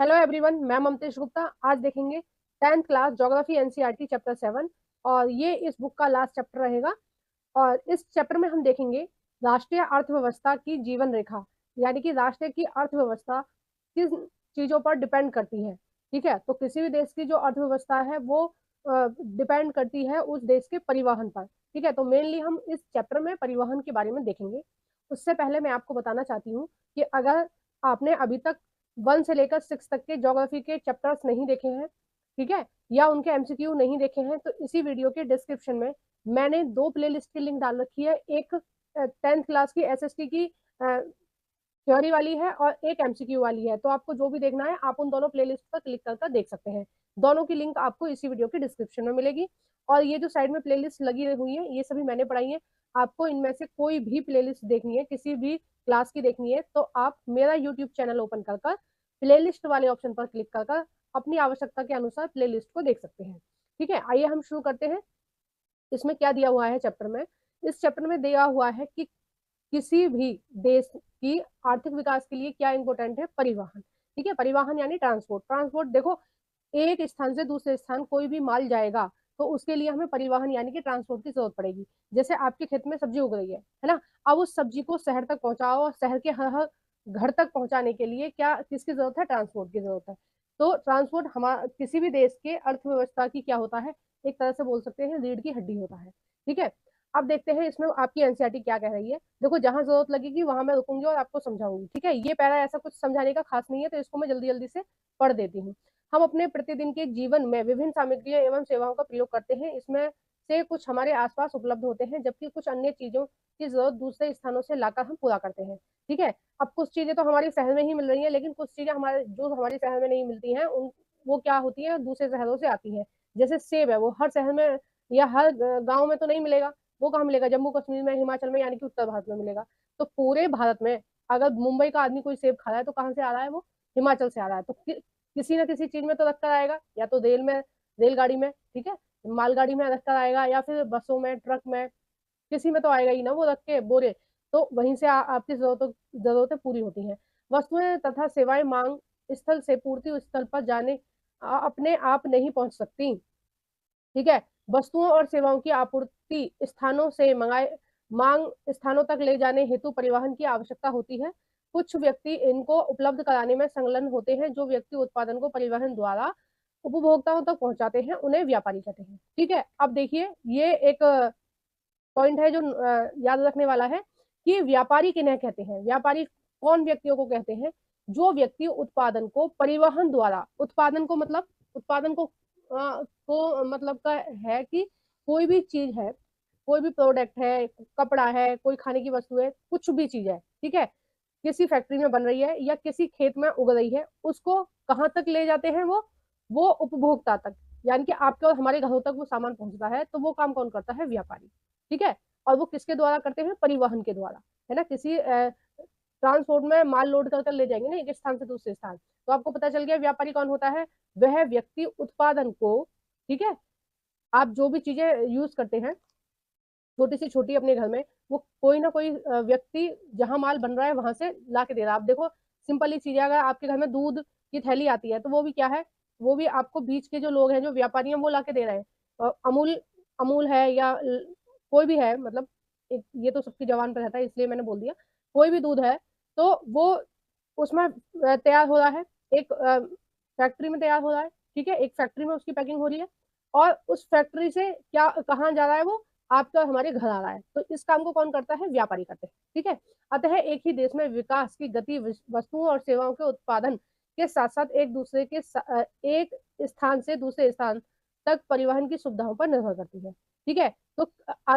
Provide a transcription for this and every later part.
Hello everyone, मैं ममतेश गुप्ता। आज देखेंगे 10th class geography NCERT chapter 7 और ये इस बुक का लास्ट चैप्टर रहेगा। और इस चैप्टर में हम देखेंगे राष्ट्रीय अर्थव्यवस्था की जीवन रेखा, यानी कि राष्ट्र की अर्थव्यवस्था किस चीजों पर डिपेंड करती है। ठीक है, तो किसी भी देश की जो अर्थव्यवस्था है वो डिपेंड करती है उस देश के परिवहन पर। ठीक है, तो मेनली हम इस चैप्टर में परिवहन के बारे में देखेंगे। उससे पहले मैं आपको बताना चाहती हूँ कि अगर आपने अभी तक 1 से लेकर 6 तक के ज्योग्राफी के चैप्टर्स नहीं देखे हैं, ठीक है, या उनके एमसीक्यू नहीं देखे हैं, तो इसी वीडियो के डिस्क्रिप्शन में मैंने 2 प्लेलिस्ट की लिंक डाल रखी है। एक 10th क्लास की एसएसटी की थ्योरी वाली है और एक एमसीक्यू वाली है। तो आपको जो भी देखना है आप उन दोनों प्लेलिस्ट पर क्लिक करके देख सकते हैं। दोनों की लिंक आपको इसी वीडियो के डिस्क्रिप्शन में मिलेगी। और ये जो साइड में प्लेलिस्ट लगी हुई है ये सभी मैंने पढ़ाई है। आपको इनमें से कोई भी प्लेलिस्ट देखनी है, किसी भी क्लास की देखनी है, तो आप मेरा यूट्यूब चैनल ओपन कर प्लेलिस्ट वाले ऑप्शन पर क्लिक कर अपनी आवश्यकता के अनुसार प्लेलिस्ट को देख सकते हैं। ठीक है, आइए हम शुरू करते हैं। इसमें क्या दिया हुआ है चैप्टर में? इस चैप्टर में दिया हुआ है कि किसी भी देश की आर्थिक विकास के लिए क्या इंपॉर्टेंट है? परिवहन। ठीक है, परिवहन यानी ट्रांसपोर्ट। ट्रांसपोर्ट देखो, एक स्थान से दूसरे स्थान कोई भी माल जाएगा तो उसके लिए हमें परिवहन यानी कि ट्रांसपोर्ट की जरूरत पड़ेगी। जैसे आपके खेत में सब्जी उग रही है ना, अब उस सब्जी को शहर तक पहुंचाओ और शहर के हर हर घर तक पहुंचाने के लिए क्या किसकी जरूरत है? ट्रांसपोर्ट की जरूरत है। तो ट्रांसपोर्ट हमारा किसी भी देश के अर्थव्यवस्था की क्या होता है, एक तरह से बोल सकते हैं रीढ़ की हड्डी होता है। ठीक है, अब देखते हैं इसमें आपकी एनसीईआरटी क्या कह रही है। देखो, जहां जरूरत लगेगी वहां मैं रुकूंगी और आपको समझाऊंगी। ठीक है, ये पैरा ऐसा कुछ समझाने का खास नहीं है, तो इसको मैं जल्दी जल्दी से पढ़ देती हूँ। हम अपने प्रतिदिन के जीवन में विभिन्न सामग्रियों एवं सेवाओं का प्रयोग करते हैं। इसमें से कुछ हमारे आसपास उपलब्ध होते हैं, जबकि कुछ अन्य चीजों की जरूरत दूसरे स्थानों से लाकर हम पूरा करते हैं। ठीक है, अब कुछ चीजें तो हमारे शहर में ही मिल रही हैं, लेकिन कुछ चीजें हमारे शहर में नहीं मिलती हैं, उन वो क्या होती है, दूसरे शहरों से आती है। जैसे सेब है, वो हर शहर में या हर गाँव में तो नहीं मिलेगा। वो कहाँ मिलेगा? जम्मू कश्मीर में, हिमाचल में, यानी कि उत्तर भारत में मिलेगा। तो पूरे भारत में अगर मुंबई का आदमी कोई सेब खा रहा है तो कहाँ से आ रहा है? वो हिमाचल से आ रहा है। तो किसी ना किसी चीज में तो रखकर आएगा, या तो रेल में, रेलगाड़ी में, ठीक है, मालगाड़ी में रखकर आएगा, या फिर बसों में, ट्रक में, किसी में तो आएगा ही ना वो रख के बोरे। तो वहीं से आपकी जरूरतें पूरी होती हैं। वस्तुएं तथा सेवाएं मांग स्थल से पूर्ति स्थल पर जाने अपने आप नहीं पहुंच सकती। ठीक है, वस्तुओं और सेवाओं की आपूर्ति स्थानों से मंगाए मांग स्थानों तक ले जाने हेतु परिवहन की आवश्यकता होती है। कुछ व्यक्ति इनको उपलब्ध कराने में संलग्न होते हैं। जो व्यक्ति उत्पादन को परिवहन द्वारा उपभोक्ताओं तक पहुंचाते हैं उन्हें व्यापारी कहते हैं। ठीक है, अब देखिए, ये एक पॉइंट है जो याद रखने वाला है कि व्यापारी किन्हें कहते हैं। व्यापारी कौन व्यक्तियों को कहते हैं? जो व्यक्ति उत्पादन को परिवहन द्वारा, उत्पादन को मतलब, उत्पादन को मतलब का है कि कोई भी चीज है, कोई भी प्रोडक्ट है, कपड़ा है, कोई खाने की वस्तु है, कुछ भी चीज है, ठीक है, किसी फैक्ट्री में बन रही है या किसी खेत में उग रही है, उसको कहाँ तक ले जाते हैं? वो उपभोक्ता तक, यानी कि आपके और हमारे घरों तक वो सामान पहुंचता है। तो वो काम कौन करता है? व्यापारी। ठीक है, और वो किसके द्वारा करते हैं? परिवहन के द्वारा, है ना। किसी ट्रांसपोर्ट में माल लोड कर ले जाएंगे ना एक स्थान से दूसरे स्थान। तो आपको पता चल गया व्यापारी कौन होता है? वह व्यक्ति उत्पादन को, ठीक है, आप जो भी चीजें यूज करते हैं छोटी से छोटी अपने घर में, वो कोई ना कोई व्यक्ति जहां माल बन रहा है वहां से ला के दे रहा है। आप देखो, सिंपल ही चीज है, अगर आपके घर में दूध की थैली आती है तो वो भी क्या है? वो भी आपको बीच के जो लोग हैं, जो व्यापारी हैं, वो ला के दे रहे हैं। अमूल, अमूल है या कोई भी है, मतलब ये तो सबकी जबान पर रहता है इसलिए मैंने बोल दिया। कोई भी दूध है तो वो उसमें तैयार हो रहा है, एक फैक्ट्री में तैयार हो रहा है। ठीक है, एक फैक्ट्री में उसकी पैकिंग हो रही है, और उस फैक्ट्री से क्या कहाँ जा रहा है? वो आपका हमारे घर आ रहा है। तो इस काम को कौन करता है? व्यापारी करते हैं। ठीक है, अतः एक ही देश में विकास की गति वस्तुओं और सेवाओं के उत्पादन के साथ साथ एक दूसरे के एक स्थान से दूसरे स्थान तक परिवहन की सुविधाओं पर निर्भर करती है। ठीक है, तो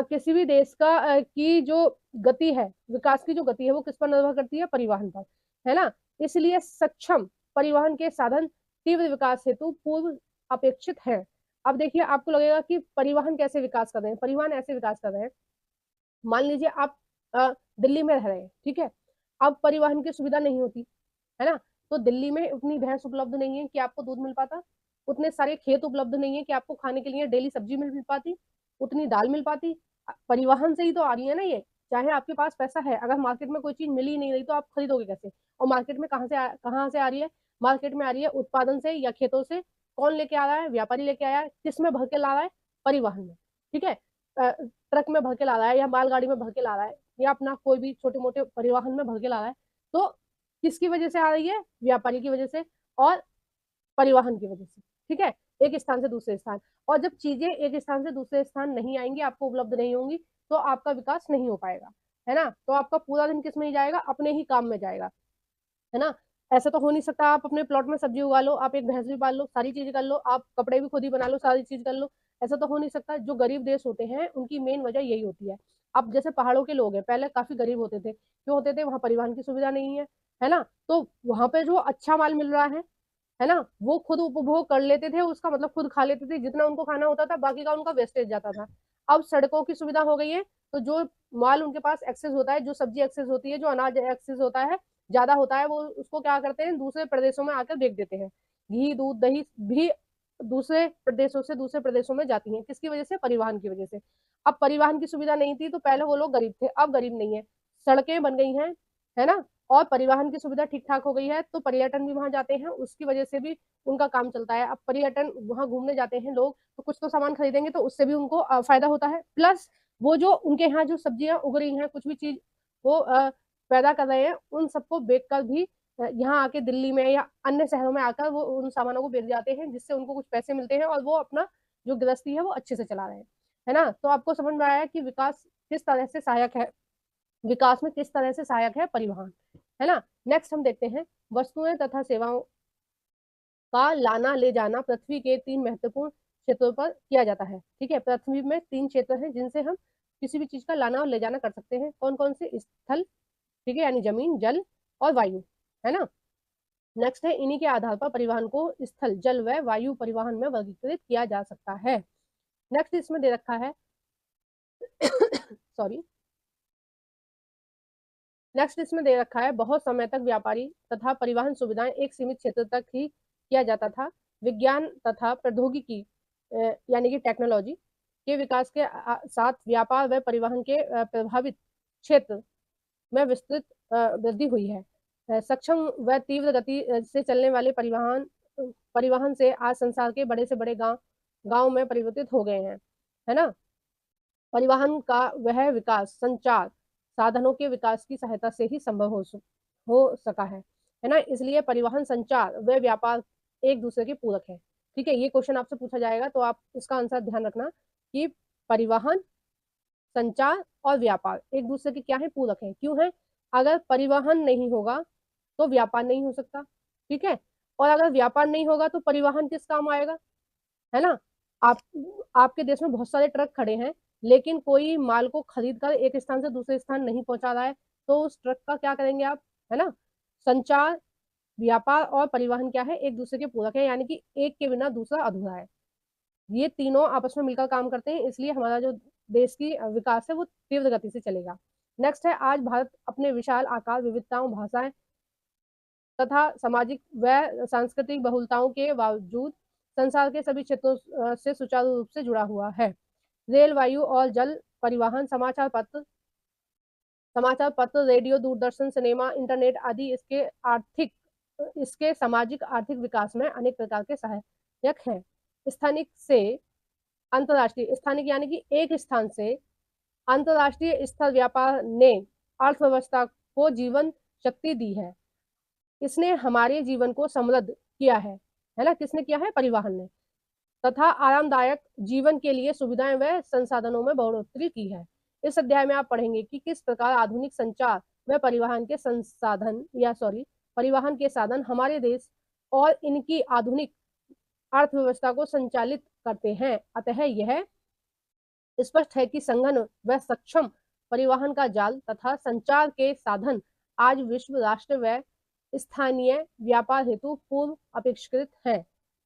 किसी भी देश का की जो गति है, विकास की जो गति है, वो किस पर निर्भर करती है? परिवहन पर, है ना। इसलिए सक्षम परिवहन के साधन तीव्र विकास हेतु पूर्व अपेक्षित है। अब देखिए, आपको लगेगा कि परिवहन कैसे विकास कर रहे हैं? परिवहन ऐसे विकास कर रहे हैं, मान लीजिए आप दिल्ली में रह रहे हैं, ठीक है, अब परिवहन की सुविधा नहीं होती, है ना। तो दिल्ली में उतनी भैंस उपलब्ध नहीं है कि आपको दूध मिल पाता, उतने सारे खेत उपलब्ध नहीं है कि आपको खाने के लिए डेली सब्जी मिल पाती, उतनी दाल मिल पाती। परिवहन से ही तो आ रही है ना ये। चाहे आपके पास पैसा है, अगर मार्केट में कोई चीज मिल ही नहीं रही तो आप खरीदोगे कैसे? और मार्केट में कहाँ से आ रही है? मार्केट में आ रही है उत्पादन से या खेतों से। कौन लेके आ रहा है? व्यापारी लेके आया है। किस में भर के ला रहा है? परिवहन में। ठीक है, ट्रक में भर के ला रहा है या मालगाड़ी में भर के ला रहा है या अपना कोई भी छोटे मोटे परिवहन में भर के ला रहा है। तो किसकी वजह से आ रही है? व्यापारी की वजह से और परिवहन की वजह से। ठीक है, एक स्थान से दूसरे स्थान। और जब चीजें एक स्थान से दूसरे स्थान नहीं आएंगी, आपको उपलब्ध नहीं होंगी, तो आपका विकास नहीं हो पाएगा, है ना। तो आपका पूरा दिन किस में ही जाएगा? अपने ही काम में जाएगा, है ना। ऐसा तो हो नहीं सकता आप अपने प्लॉट में सब्जी उगा लो, आप एक भैंस भी पाल लो, सारी चीज कर लो, आप कपड़े भी खुद ही बना लो, सारी चीज कर लो। ऐसा तो हो नहीं सकता। जो गरीब देश होते हैं उनकी मेन वजह यही होती है। अब जैसे पहाड़ों के लोग हैं, पहले काफी गरीब होते थे, क्यों होते थे? वहां परिवहन की सुविधा नहीं है ना। तो वहां पे जो अच्छा माल मिल रहा है ना, वो खुद उपभोग कर लेते थे, उसका मतलब खुद खा लेते थे जितना उनको खाना होता था, बाकी का उनका वेस्टेज जाता था। अब सड़कों की सुविधा हो गई है, तो जो माल उनके पास एक्सेस होता है, जो सब्जी एक्सेस होती है, जो अनाज एक्सेस होता है, ज्यादा होता है, वो उसको क्या करते हैं? दूसरे प्रदेशों में आकर बेच देते हैं। घी दूध दही भी दूसरे प्रदेशों से दूसरे प्रदेशों में जाती है। किसकी वजह से? परिवहन की वजह से। अब परिवहन की सुविधा नहीं थी तो पहले वो लोग गरीब थे, अब गरीब नहीं है। सड़कें बन गई हैं, है ना, और परिवहन की सुविधा ठीक ठाक हो गई है, तो पर्यटन भी वहां जाते हैं, उसकी वजह से भी उनका काम चलता है। अब पर्यटन वहां घूमने जाते हैं लोग, तो कुछ तो सामान खरीदेंगे, तो उससे भी उनको फायदा होता है। प्लस वो जो उनके यहाँ जो सब्जियां उग रही हैं, कुछ भी चीज वो पैदा कर रहे हैं, उन सबको बेच कर भी यहाँ आके दिल्ली में या अन्य शहरों में आकर वो उन सामानों को बेच जाते हैं, जिससे उनको कुछ पैसे मिलते हैं और वो अपना जो गृहस्थी है वो अच्छे से चला रहे हैं, है ना। तो आपको समझ में आया कि विकास किस तरह से सहायक है, विकास में किस तरह से सहायक है परिवहन, है ना। नेक्स्ट हम देखते हैं, वस्तुएं तथा सेवाओं का लाना ले जाना पृथ्वी के 3 महत्वपूर्ण क्षेत्रों पर किया जाता है। ठीक है, पृथ्वी में 3 क्षेत्र हैं जिनसे हम किसी भी चीज का लाना और ले जाना कर सकते हैं। कौन कौन से? स्थल, ठीक है, यानी जमीन, जल और वायु, है ना। नेक्स्ट है, इन्हीं के आधार पर परिवहन को स्थल, जल व वायु परिवहन में वर्गीकृत किया जा सकता है। नेक्स्ट इसमें दे रखा है सॉरी, नेक्स्ट इसमें दे रखा है, बहुत समय तक व्यापारी तथा परिवहन सुविधाएं एक सीमित क्षेत्र तक ही किया जाता था। विज्ञान तथा प्रौद्योगिकी यानी कि टेक्नोलॉजी के विकास के साथ व्यापार व परिवहन के प्रभावित क्षेत्र में विस्तृत वृद्धि हुई है। सक्षम व तीव्र गति से चलने वाले परिवहन परिवहन से आज संसार के बड़े से बड़े गांव में परिवर्तित हो गए हैं, है ना। परिवहन का वह विकास संचार साधनों के विकास की सहायता से ही संभव हो सका है ना। इसलिए परिवहन, संचार व व्यापार एक दूसरे के पूरक है। ठीक है, ये क्वेश्चन आपसे पूछा जाएगा तो आप इसका आंसर ध्यान रखना कि परिवहन, संचार और व्यापार एक दूसरे के क्या है? पूरक है। क्यों है? अगर परिवहन नहीं होगा तो व्यापार नहीं हो सकता, ठीक है, और अगर व्यापार नहीं होगा तो परिवहन किस काम आएगा, है ना। आप आपके देश में बहुत सारे ट्रक खड़े हैं, लेकिन कोई माल को खरीद कर एक स्थान से दूसरे स्थान नहीं पहुंचा रहा है, तो उस ट्रक का क्या करेंगे आप, है ना। संचार, व्यापार और परिवहन क्या है? एक दूसरे के पूरक है, यानी कि एक के बिना दूसरा अधूरा है। ये तीनों आपस में मिलकर काम करते हैं, इसलिए हमारा जो देश की विकास है वो तीव्र गति से चलेगा। नेक्स्ट है, आज भारत अपने विशाल आकार, विविधताओं, भाषाएं तथा सामाजिक व सांस्कृतिक बहुलताओं के बावजूद संसार के सभी क्षेत्रों से सुचारू रूप से जुड़ा हुआ है। रेल, वायु और जल परिवहन, समाचार पत्र, रेडियो, दूरदर्शन, सिनेमा, इंटरनेट आदि इसके सामाजिक आर्थिक विकास में अनेक प्रकार के सहायक हैं। स्थानिक से अंतरराष्ट्रीय, स्थानिक यानी कि एक स्थान से अंतरराष्ट्रीय स्तर व्यापार ने अर्थव्यवस्था को जीवन शक्ति दी है। इसने हमारे जीवन को समृद्ध किया है ना। किसने किया है? परिवहन ने। तथा आरामदायक जीवन के लिए सुविधाएं व संसाधनों में बढ़ोतरी की है। इस अध्याय में आप पढ़ेंगे कि किस प्रकार आधुनिक संचार व परिवहन के साधन हमारे देश और इनकी आधुनिक अर्थव्यवस्था को संचालित करते हैं। अतः यह स्पष्ट है कि संघन व सक्षम परिवहन का जाल तथा संचार के साधन आज विश्व, राष्ट्र व स्थानीय व्यापार हेतु पूर्व अपेक्षित है।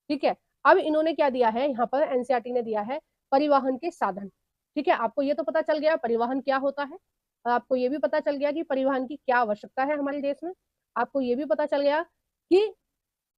ठीक है, अब इन्होंने क्या दिया है यहाँ पर, एनसीईआरटी ने दिया है परिवहन के साधन। ठीक है, आपको ये तो पता चल गया परिवहन क्या होता है, और आपको ये भी पता चल गया कि परिवहन की क्या आवश्यकता है हमारे देश में। आपको ये भी पता चल गया कि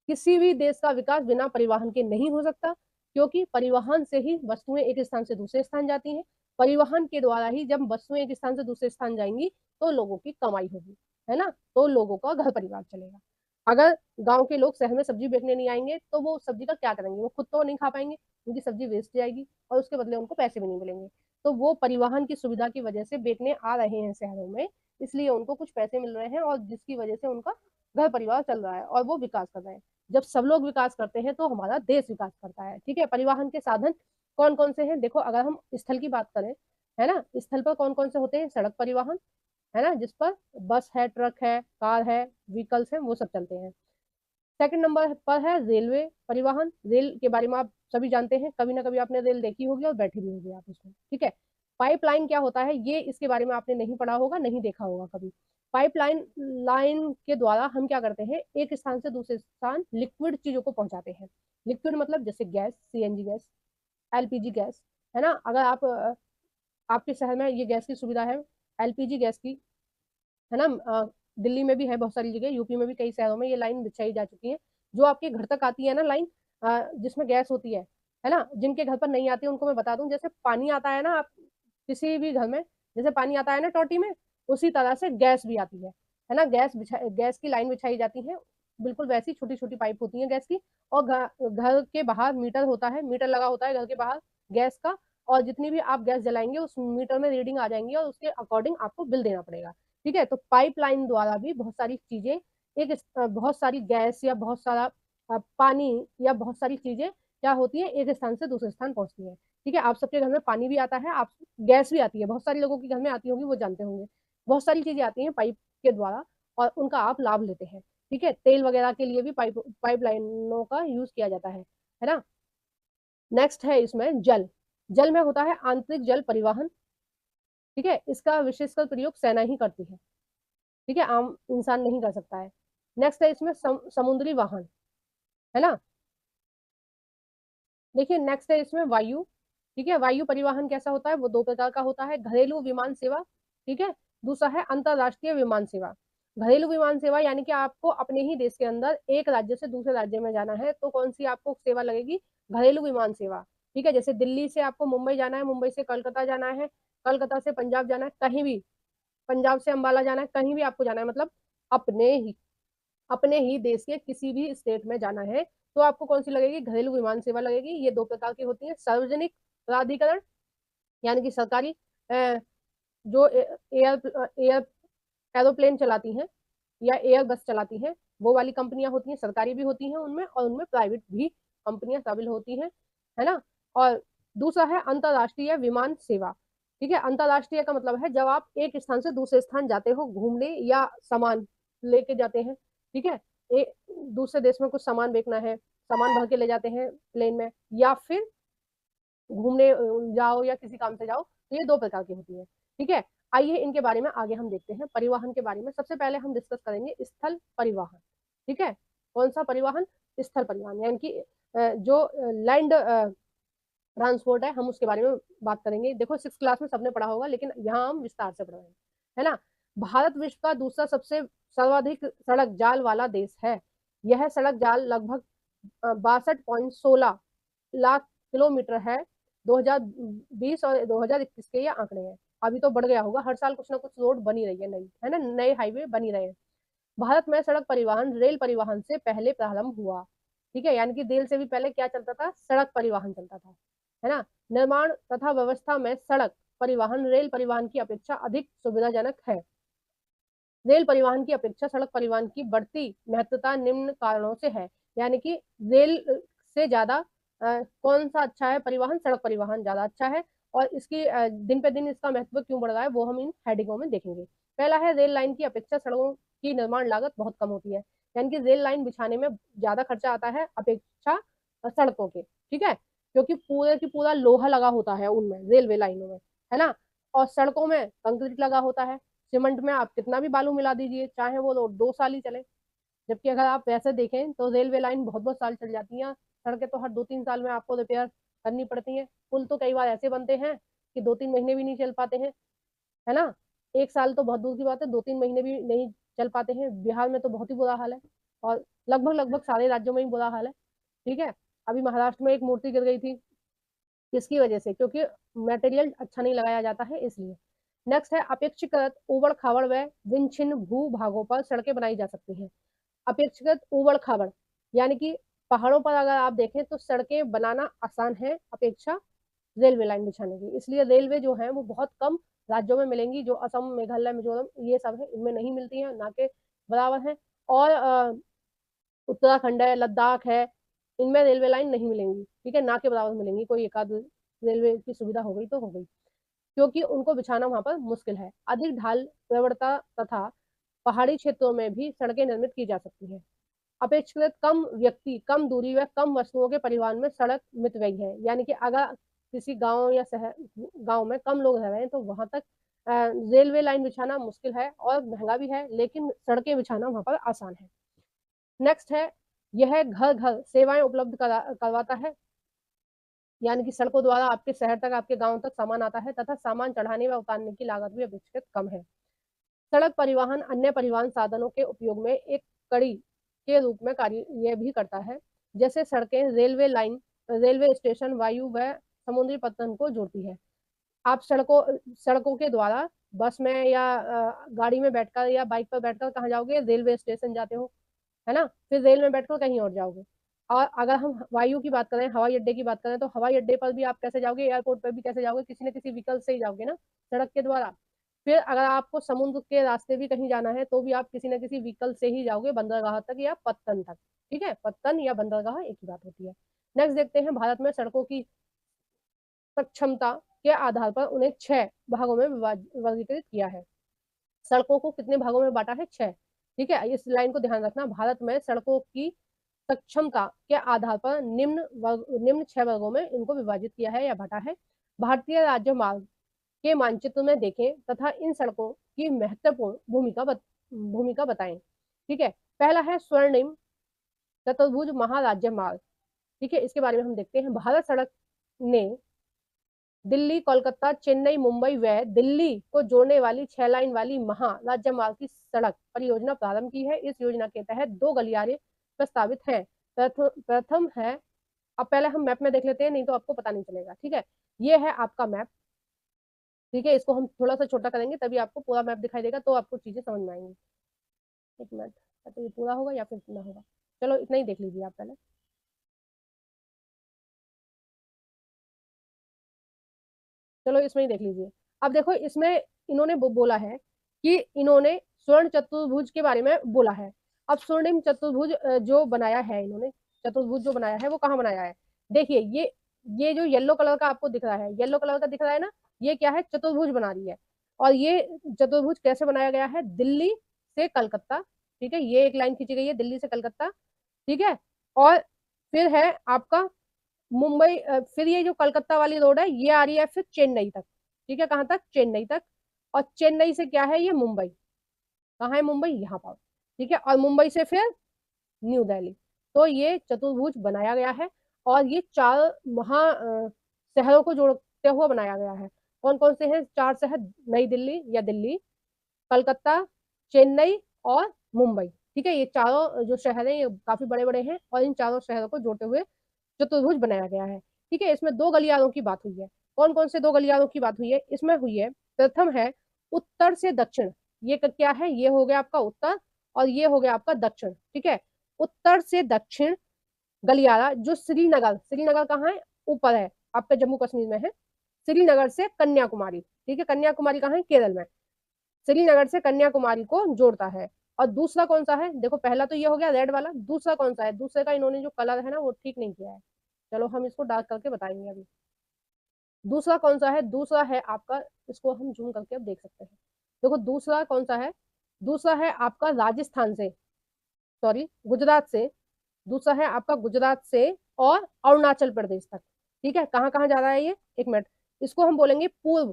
किसी भी देश का विकास बिना परिवहन के नहीं हो सकता, क्योंकि परिवहन से ही वस्तुएं एक स्थान से दूसरे स्थान जाती हैं। परिवहन के द्वारा ही जब वस्तुएं एक स्थान से दूसरे स्थान जाएंगी तो लोगों की कमाई होगी, है ना, तो लोगों का घर परिवार चलेगा। अगर गांव के लोग शहर में सब्जी बेचने नहीं आएंगे तो वो सब्जी का क्या करेंगे, वो खुद तो नहीं खा पाएंगे, उनकी सब्जी वेस्ट जाएगी और उसके बदले उनको पैसे भी नहीं मिलेंगे। तो वो परिवहन की सुविधा की वजह से बेचने आ रहे हैं शहरों में, इसलिए उनको कुछ पैसे मिल रहे हैं और जिसकी वजह से उनका घर परिवार चल रहा है और वो विकास कर रहे हैं। जब सब लोग विकास करते हैं तो हमारा देश विकास करता है। ठीक है, परिवहन के साधन कौन कौन से हैं, देखो अगर हम स्थल की बात करें, है ना, स्थल पर कौन कौन से होते हैं, सड़क परिवहन, है ना, जिस पर बस है, ट्रक है, कार है, व्हीकल्स है, वो सब चलते हैं। सेकंड नंबर पर है रेलवे परिवहन। रेल के बारे में आप सभी जानते हैं, कभी ना कभी आपने रेल देखी होगी और बैठी भी होगी आप उसमें। ठीक है, पाइपलाइन क्या होता है, ये इसके बारे में आपने नहीं पढ़ा होगा, नहीं देखा होगा कभी। पाइपलाइन लाइन के द्वारा हम क्या करते हैं, एक स्थान से दूसरे स्थान लिक्विड चीजों को पहुंचाते हैं। लिक्विड मतलब जैसे gas, CNG gas, LPG gas, है ना। अगर आप आपके शहर में ये गैस की सुविधा है, एलपीजी गैस की, है ना, दिल्ली में भी है बहुत सारी जगह, यूपी में भी कई शहरों में ये लाइन बिछाई जा चुकी है, जो आपके घर तक आती है ना लाइन, जिसमें गैस होती है ना। जिनके घर पर नहीं आती है उनको मैं बता दूं, जैसे पानी आता है ना आप किसी भी घर में, जैसे पानी आता है ना टोटी में, उसी तरह से गैस भी आती है ना। गैस की लाइन बिछाई जाती है, बिल्कुल वैसी छोटी छोटी पाइप होती है गैस की। और घर के बाहर मीटर होता है, मीटर लगा होता है घर के बाहर गैस का, और जितनी भी आप गैस जलाएंगे उस मीटर में रीडिंग आ जाएंगी और उसके अकॉर्डिंग आपको बिल देना पड़ेगा। ठीक है, तो पाइपलाइन द्वारा भी बहुत सारी चीजें, बहुत सारी गैस या बहुत सारा पानी या बहुत सारी चीजें क्या होती है, एक स्थान से दूसरे स्थान पहुंचती है। ठीक है, आप सबके घर में पानी भी आता है, आप गैस भी आती है, बहुत सारे लोगों के घर में आती होगी, वो जानते होंगे। बहुत सारी चीजें आती हैं पाइप के द्वारा और उनका आप लाभ लेते हैं। ठीक है, तेल वगैरह के लिए भी पाइपलाइनों का यूज किया जाता है ना। नेक्स्ट है इसमें जल। जल में होता है आंतरिक जल परिवहन। ठीक है, इसका विशेषकर प्रयोग सेना ही करती है। ठीक है, आम इंसान नहीं कर सकता है। नेक्स्ट है इसमें समुद्री वाहन, है ना। देखिए नेक्स्ट है इसमें वायु। ठीक है, वायु परिवहन कैसा होता है, वो दो प्रकार का होता है, घरेलू विमान सेवा, ठीक है, दूसरा है अंतरराष्ट्रीय विमान सेवा। घरेलू विमान सेवा यानी कि आपको अपने ही देश के अंदर एक राज्य से दूसरे राज्य में जाना है तो कौन सी आपको सेवा लगेगी, घरेलू विमान सेवा। ठीक है, जैसे दिल्ली से आपको मुंबई जाना है, मुंबई से कलकत्ता जाना है, कलकत्ता से पंजाब जाना है, कहीं भी, पंजाब से अंबाला जाना है, कहीं भी आपको जाना है, मतलब अपने ही अपने ही देश के किसी भी स्टेट में जाना है तो आपको कौन सी लगेगी, घरेलू विमान सेवा लगेगी। ये दो प्रकार की होती है, सार्वजनिक प्राधिकरण यानी कि सरकारी जो एयर एरोप्लेन चलाती हैं या एयर बस चलाती हैं, वो वाली कंपनियां होती हैं, सरकारी भी होती हैं उनमें, और उनमें प्राइवेट भी कंपनियां शामिल होती हैं, है ना। और दूसरा है अंतरराष्ट्रीय विमान सेवा। ठीक है, अंतरराष्ट्रीय का मतलब है जब आप एक स्थान से दूसरे स्थान जाते हो घूमने या सामान लेके जाते हैं। ठीक है, एक दूसरे देश में कुछ सामान बेचना है, सामान भर के ले जाते हैं प्लेन में, या फिर घूमने जाओ या किसी काम से जाओ, तो ये दो प्रकार की होती है। ठीक है, आइए इनके बारे में आगे हम देखते हैं। परिवहन के बारे में सबसे पहले हम डिस्कस करेंगे स्थल परिवहन। ठीक है, कौन सा परिवहन, स्थल परिवहन, यानी कि जो लैंड ट्रांसपोर्ट है, हम उसके बारे में बात करेंगे। देखो 6 क्लास में सबने पढ़ा होगा लेकिन यहाँ हम विस्तार से पढ़ रहे हैं, है ना। भारत विश्व का दूसरा सबसे सर्वाधिक सड़क जाल वाला देश है। यह सड़क जाल लगभग 62.16 लाख किलोमीटर है। 2020 और 2021 के ये आंकड़े हैं। अभी तो बढ़ गया होगा, हर साल कुछ ना कुछ रोड बनी रही है नई, है ना, नए हाईवे बनी रहे हैं। भारत में सड़क परिवहन रेल परिवहन से पहले प्रारंभ हुआ। ठीक है, यानी कि रेल से भी पहले क्या चलता था, सड़क परिवहन चलता था, है ना। निर्माण तथा व्यवस्था में सड़क परिवहन रेल परिवहन की अपेक्षा अधिक सुविधाजनक है। रेल परिवहन की अपेक्षा सड़क परिवहन की बढ़ती महत्वता निम्न कारणों से है। यानी कि रेल से ज्यादा कौन सा अच्छा है परिवहन, सड़क परिवहन ज्यादा अच्छा है। और इसकी दिन पे दिन इसका महत्व क्यों बढ़ रहा है वो हम इन हेडिंगों में देखेंगे। पहला है रेल लाइन की अपेक्षा सड़कों की निर्माण लागत बहुत कम होती है। यानी कि रेल लाइन बिछाने में ज्यादा खर्चा आता है अपेक्षा सड़कों के। ठीक है, क्योंकि पूरे की पूरा लोहा लगा होता है उनमें, रेलवे लाइनों में, है ना। और सड़कों में कंक्रीट लगा होता है। सीमेंट में आप कितना भी बालू मिला दीजिए, चाहे वो रोड 2 साल ही चले, जबकि अगर आप वैसे देखें तो रेलवे लाइन बहुत बहुत साल चल जाती है। सड़कें तो हर 2-3 साल में आपको रिपेयर करनी पड़ती हैं। पुल तो कई बार ऐसे बनते हैं कि 2-3 महीने भी नहीं चल पाते हैं, है ना। 1 साल तो बहुत दूर की बात है, 2-3 महीने भी नहीं चल पाते हैं। बिहार में तो बहुत ही बुरा हाल है, और लगभग लगभग सारे राज्यों में ही बुरा हाल है। ठीक है, अभी महाराष्ट्र में एक मूर्ति गिर गई थी, किसकी वजह से, क्योंकि मटेरियल अच्छा नहीं लगाया जाता है इसलिए। नेक्स्ट है अपेक्षाकृत उबड़ खाबड़ व विच्छिन्न भू भागों पर सड़कें बनाई जा सकती हैं। अपेक्षाकृत उबड़ खाबड़, यानी कि पहाड़ों पर अगर आप देखें तो सड़कें बनाना आसान है अपेक्षा रेलवे लाइन बिछाने की, इसलिए रेलवे जो है वो बहुत कम राज्यों में मिलेंगी, जो असम, मेघालय, मिजोरम ये सब है इनमें नहीं मिलती हैं, ना के बराबर है। और उत्तराखंड है, लद्दाख है, इनमें रेलवे लाइन नहीं मिलेंगी, ठीक है, ना के बराबर मिलेंगी, कोई एक आध रेलवे की सुविधा हो गई तो हो गई, क्योंकि उनको बिछाना वहां पर मुश्किल है। अधिक ढाल, प्रवणता तथा पहाड़ी क्षेत्रों में भी सड़कें निर्मित की जा सकती है। अपेक्षाकृत कम व्यक्ति, कम दूरी व कम वस्तुओं के परिवहन में सड़क मितव्ययी है, यानी कि अगर किसी गांव या शहर, गांव में कम लोग रह रहे हैं तो वहां तक रेलवे लाइन बिछाना मुश्किल है और महंगा भी है, लेकिन सड़कें बिछाना वहां पर आसान है। नेक्स्ट है, यह घर घर सेवाएं उपलब्ध करवाता है, यानी कि सड़कों द्वारा आपके शहर तक, आपके गांव तक सामान आता है तथा सामान चढ़ाने व उतारने की लागत भी अपेक्षाकृत कम है। सड़क परिवहन अन्य परिवहन साधनों के उपयोग में एक कड़ी के रूप में कार्य भी करता है, जैसे सड़कें रेलवे लाइन, रेलवे स्टेशन, वायु व समुद्री पत्तन को जोड़ती है। आप सड़कों के द्वारा बस में या गाड़ी में बैठकर या बाइक पर बैठकर कहाँ जाओगे? रेलवे स्टेशन जाते हो, है ना, फिर रेल में बैठकर कहीं और जाओगे। और अगर हम वायु की बात करें, हवाई अड्डे की बात करें, तो हवाई अड्डे पर भी आप कैसे जाओगे? एयरपोर्ट पर भी कैसे जाओगे? किसी न किसी व्हीकल से ही जाओगे ना, सड़क के द्वारा। फिर अगर आपको समुद्र के रास्ते भी कहीं जाना है तो भी आप किसी न किसी व्हीकल से ही जाओगे बंदरगाह तक या पत्तन तक, ठीक है, पत्तन या बंदरगाह एक ही बात होती है। नेक्स्ट देखते हैं, भारत में सड़कों की सक्षमता के आधार पर उन्हें 6 भागों में वर्गीकृत किया है। सड़कों को कितने भागों में बांटा है? 6, ठीक है, इस लाइन को ध्यान रखना। भारत में सड़कों की सक्षमता के आधार पर निम्न 6 वर्गों में इनको विभाजित किया है या बांटा है। भारतीय राज्य मार्ग के मानचित्र में देखें तथा इन सड़कों की महत्वपूर्ण भूमिका बताएं, ठीक है। पहला है स्वर्णिम चतुर्भुज महाराज्य मार्ग, ठीक है, इसके बारे में हम देखते हैं। भारत सड़क ने दिल्ली, कोलकाता, चेन्नई, मुंबई व दिल्ली को जोड़ने वाली 6 लाइन वाली महाराज्य मार्ग की सड़क परियोजना प्रारंभ की है। इस योजना के तहत 2 गलियारे प्रस्तावित हैं। प्रथम है, अब पहले हम मैप में देख लेते हैं, नहीं तो आपको पता नहीं चलेगा, ठीक है। ये है आपका मैप, ठीक है, इसको हम थोड़ा सा छोटा करेंगे तभी आपको पूरा मैप दिखाई देगा, तो आपको चीजें समझ में आएंगी। एक मिनट, तो ये पूरा होगा या फिर इतना होगा? चलो इतना ही देख लीजिए आप पहले। चलो इसमें ही देख लीजिए। अब देखो इसमें इन्होंने बोला है कि इन्होंने स्वर्ण चतुर्भुज के बारे में बोला है। अब स्वर्णिम चतुर्भुज जो बनाया है इन्होंने, चतुर्भुज जो बनाया है वो कहाँ बनाया है? देखिए ये जो येलो कलर का आपको दिख रहा है, येलो कलर का दिख रहा है ना, ये क्या है? चतुर्भुज बना रही है। और ये चतुर्भुज कैसे बनाया गया है? दिल्ली से कलकत्ता, ठीक है, ये एक लाइन खींची गई है दिल्ली से कलकत्ता, ठीक है। और फिर है आपका मुंबई, फिर ये जो कलकत्ता वाली रोड है ये आ रही है फिर चेन्नई तक, ठीक है, कहाँ तक? चेन्नई तक। और चेन्नई से क्या है? ये मुंबई, कहाँ है मुंबई? यहाँ पर, ठीक है। और मुंबई से फिर न्यू दिल्ली। तो ये चतुर्भुज बनाया गया है और ये 4 महा शहरों को जोड़ते हुए बनाया गया है। कौन कौन से हैं 4 शहर? नई दिल्ली या दिल्ली, कलकत्ता, चेन्नई और मुंबई, ठीक है। ये चारों जो शहर हैं ये काफी बड़े बड़े हैं और इन चारों शहरों को जोड़ते हुए चतुर्भुज बनाया गया है, ठीक है। इसमें 2 गलियारों की बात हुई है। कौन कौन से 2 गलियारों की बात हुई है इसमें? हुई है, प्रथम है उत्तर से दक्षिण, ये क्या है? ये हो गया आपका उत्तर और ये हो गया आपका दक्षिण, ठीक है। उत्तर से दक्षिण गलियारा जो श्रीनगर, श्रीनगर कहाँ है? ऊपर है आपका, जम्मू कश्मीर में है। श्रीनगर से कन्याकुमारी, ठीक है, कन्याकुमारी कहाँ है? केरल में। श्रीनगर से कन्याकुमारी को जोड़ता है। और दूसरा कौन सा है? देखो पहला तो ये हो गया रेड वाला, दूसरा कौन सा है? दूसरे का इन्होंने जो कलर है ना वो ठीक नहीं किया है, चलो हम इसको डार्क करके बताएंगे अभी। दूसरा कौन सा है? दूसरा है आपका, इसको हम जूम करके अब देख सकते हैं। देखो दूसरा कौन सा है? दूसरा है आपका राजस्थान से, सॉरी गुजरात से, दूसरा है आपका गुजरात से और अरुणाचल प्रदेश तक, ठीक है। कहाँ कहाँ जा रहा है ये? एक मिनट, इसको हम बोलेंगे पूर्व,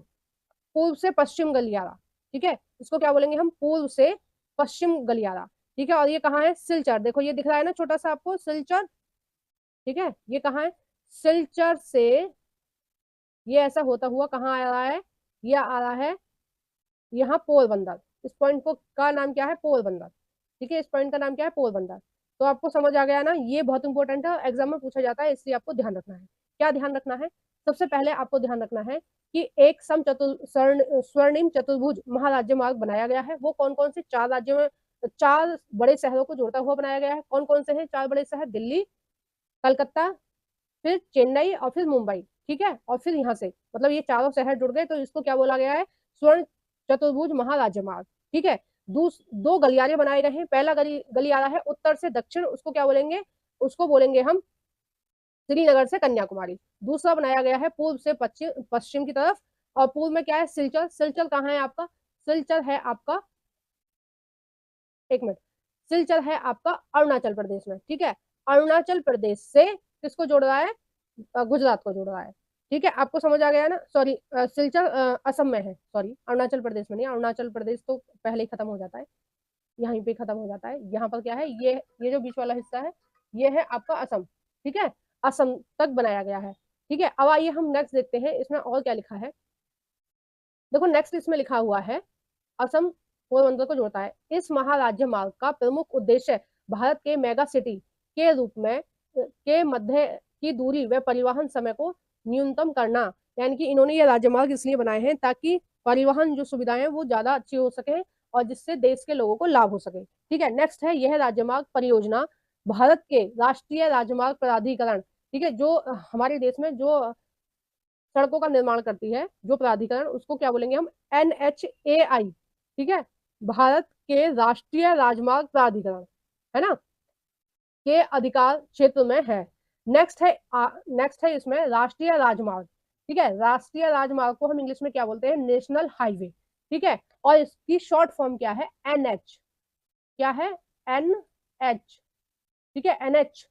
पूर्व से पश्चिम गलियारा, ठीक है, इसको क्या बोलेंगे हम? पूर्व से पश्चिम गलियारा, ठीक है। और ये कहाँ है? सिलचर, देखो ये दिख रहा है ना छोटा सा आपको, सिलचर, ठीक है, ये कहाँ है? सिलचर से ये ऐसा होता हुआ कहाँ आ रहा है? ये आ रहा है यहाँ पोरबंदर। इस पॉइंट को का नाम क्या है? पोरबंदर, ठीक है, इस पॉइंट का नाम क्या है? पोरबंदर। तो आपको समझ आ गया ना, ये बहुत इंपॉर्टेंट है, एग्जाम में पूछा जाता है, इसलिए आपको ध्यान रखना है। क्या ध्यान रखना है? सबसे पहले आपको ध्यान रखना है कि एक स्वर्णिम चतुर्भुज महाराज्य मार्ग बनाया गया है। वो कौन कौन से 4 राज्यों में 4 बड़े शहरों को जोड़ता हुआ बनाया गया है। कौन कौन से हैं 4 बड़े शहर? दिल्ली, कलकत्ता, फिर चेन्नई और फिर मुंबई। ठीक है, और फिर यहाँ से मतलब ये चारों शहर जुड़ गए, तो इसको क्या बोला गया है? स्वर्ण चतुर्भुज महाराज्य मार्ग। ठीक है, दो गलियारे बनाए गए हैं। पहला गलियारा है उत्तर से दक्षिण, उसको क्या बोलेंगे? उसको बोलेंगे हम श्रीनगर से कन्याकुमारी। दूसरा बनाया गया है पूर्व से पश्चिम पश्चिम की तरफ, और पूर्व में क्या है? सिलचर। सिलचर कहाँ है आपका? सिलचर है आपका, एक मिनट, सिलचर है आपका अरुणाचल प्रदेश में। ठीक है, अरुणाचल प्रदेश से किसको जोड़ रहा है? गुजरात को जोड़ रहा है। ठीक है, आपको समझ आ गया ना? सॉरी, सिलचर असम में है, सॉरी अरुणाचल प्रदेश में नहीं। अरुणाचल प्रदेश तो पहले ही खत्म हो जाता है, यहीं पे खत्म हो जाता है। यहाँ पर क्या है? ये जो बीच वाला हिस्सा है, ये है आपका असम। ठीक है, असम तक बनाया गया है। ठीक है, अब आइए हम नेक्स्ट देखते हैं इसमें और क्या लिखा है। देखो नेक्स्ट इसमें लिखा हुआ है असम पोरबंदर को जोड़ता है। इस महाराज्य मार्ग का प्रमुख उद्देश्य भारत के मेगा सिटी के रूप में के मध्य की दूरी व परिवहन समय को न्यूनतम करना। यानी कि इन्होंने ये राज्य मार्ग इसलिए बनाए हैं ताकि परिवहन जो सुविधाएं वो ज्यादा अच्छी हो सके और जिससे देश के लोगों को लाभ हो सके। ठीक है, नेक्स्ट है यह राजमार्ग परियोजना भारत के राष्ट्रीय राजमार्ग प्राधिकरण, ठीक है, जो हमारे देश में जो सड़कों का निर्माण करती है जो प्राधिकरण, उसको क्या बोलेंगे हम? NHAI। ठीक है, भारत के राष्ट्रीय राजमार्ग प्राधिकरण, है ना, के अधिकार क्षेत्र में है। नेक्स्ट है इसमें राष्ट्रीय राजमार्ग। ठीक है, राष्ट्रीय राजमार्ग को हम इंग्लिश में क्या बोलते हैं? National highway. ठीक है, और इसकी शॉर्ट फॉर्म क्या है? NH। क्या है? NH। ठीक है, NH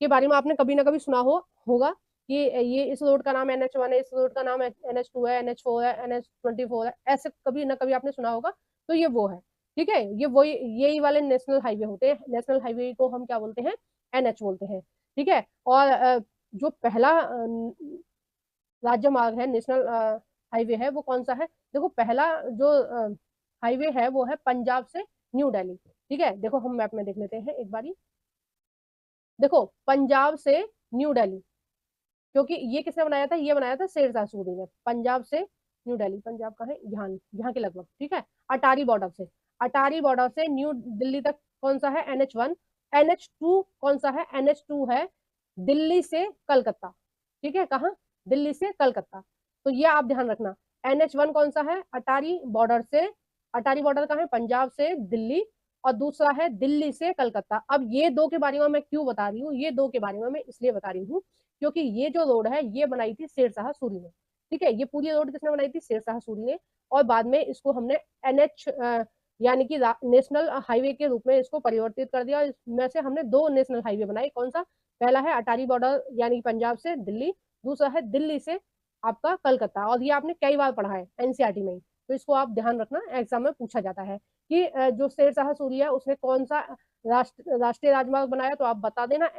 के बारे में आपने कभी ना कभी सुना होगा कि ये इस रोड का नाम NH1 है, इस रोड का नाम NH2 है, NH4 है, NH24 है, ऐसे कभी ना कभी आपने सुना होगा। तो ये वो है। ठीक है, ये वो यही वाले नेशनल हाईवे होते हैं। नेशनल हाईवे को हम क्या बोलते हैं? NH बोलते हैं। ठीक है, और जो पहला राज्य मार्ग है, नेशनल हाईवे है, वो कौन सा है? देखो पहला जो हाईवे है वो है पंजाब से न्यू दिल्ली। ठीक है, देखो हम मैप में देख लेते हैं एक बारी। देखो पंजाब से न्यू दिल्ली, क्योंकि ये किसने बनाया था? ये बनाया था शेरशाह सूरी ने। पंजाब से न्यू दिल्ली, पंजाब का है यहाँ, यहाँ के लगभग। ठीक है, अटारी बॉर्डर से न्यू दिल्ली तक कौन सा है? NH1। NH2 कौन सा है? NH2 है दिल्ली से कलकत्ता। ठीक है, कहाँ? दिल्ली से कलकत्ता। तो ये आप ध्यान रखना। NH1 कौन सा है? अटारी बॉर्डर से, अटारी बॉर्डर कहाँ है? पंजाब से दिल्ली, और दूसरा है दिल्ली से कलकत्ता। अब ये दो के बारे में मैं क्यों बता रही हूँ? ये दो के बारे में मैं इसलिए बता रही हूँ क्योंकि ये जो रोड है ये बनाई थी शेरशाह सूरी ने। ठीक है, ये पूरी रोड किसने बनाई थी? शेरशाह सूरी ने। और बाद में इसको हमने NH यानी कि नेशनल हाईवे के रूप में इसको परिवर्तित कर दिया। इसमें से हमने दो नेशनल हाईवे बनाए। कौन सा? पहला है अटारी बॉर्डर यानी पंजाब से दिल्ली, दूसरा है दिल्ली से आपका कलकत्ता। और ये आपने कई बार पढ़ा है NCERT में ही, तो इसको आप ध्यान रखना, एग्जाम में पूछा जाता है कि जो शेरशाह सूरी है उसने कौन सा राष्ट्रीय राजमार्ग बनाया, तो आप बता देना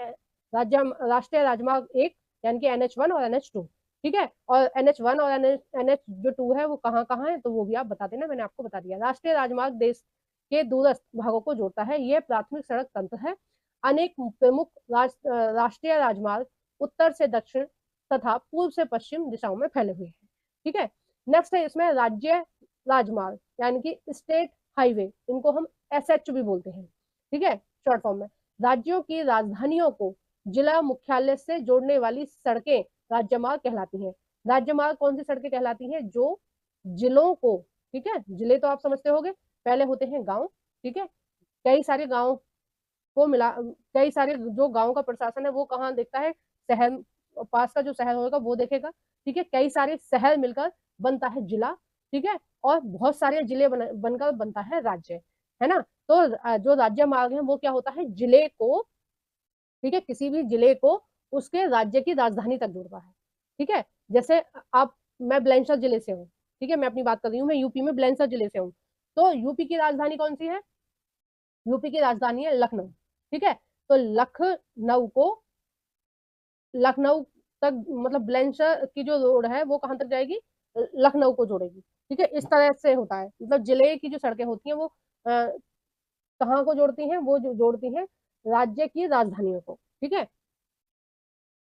राज्य राष्ट्रीय राजमार्ग 1 यानी कि NH1 और NH2। ठीक है, और NH1 और NH जो 2 है वो कहाँ कहाँ है, तो वो भी आप बता देना, मैंने आपको बता दिया। राष्ट्रीय राजमार्ग देश के दूरस्थ भागों को जोड़ता है, यह प्राथमिक सड़क तंत्र है। अनेक प्रमुख राष्ट्रीय राजमार्ग उत्तर से दक्षिण तथा पूर्व से पश्चिम दिशाओं में फैले हुए हैं। ठीक है, नेक्स्ट है इसमें राज्य राजमार्ग यानी कि स्टेट हाईवे, इनको हम SH भी बोलते हैं। ठीक है, शॉर्ट फॉर्म में। राज्यों की राजधानियों को जिला मुख्यालय से जोड़ने वाली सड़कें राज्यमार्ग कहलाती हैं। राज्यमार्ग कौन सी सड़कें कहलाती हैं? जो जिलों को, ठीक है, जिले तो आप समझते होंगे, पहले होते हैं गांव। ठीक है, कई सारे गांव को मिला, कई सारे जो गांव का प्रशासन है वो कहाँ देखता है? शहर, पास का जो शहर होगा वो देखेगा। ठीक है, कई सारे शहर मिलकर बनता है जिला। ठीक है, और बहुत सारे जिले बनकर बनता है राज्य, है ना। तो जो राज्य मार्ग है वो क्या होता है? जिले को, ठीक है, किसी भी जिले को उसके राज्य की राजधानी तक जोड़ता है। ठीक है, जैसे आप, मैं बुलंदशहर जिले से हूँ। ठीक है, मैं अपनी बात कर रही हूँ, मैं यूपी में बुलंदशहर जिले से हूँ। तो यूपी की राजधानी कौन सी है? यूपी की राजधानी है लखनऊ। ठीक है, तो लखनऊ तक मतलब बुलंदशहर की जो रोड है वो कहाँ तक जाएगी? लखनऊ को जोड़ेगी। ठीक है, इस तरह से होता है, मतलब जिले की जो सड़कें होती हैं वो कहाँ को जोड़ती हैं? वो जोड़ती हैं राज्य की राजधानियों को। ठीक है,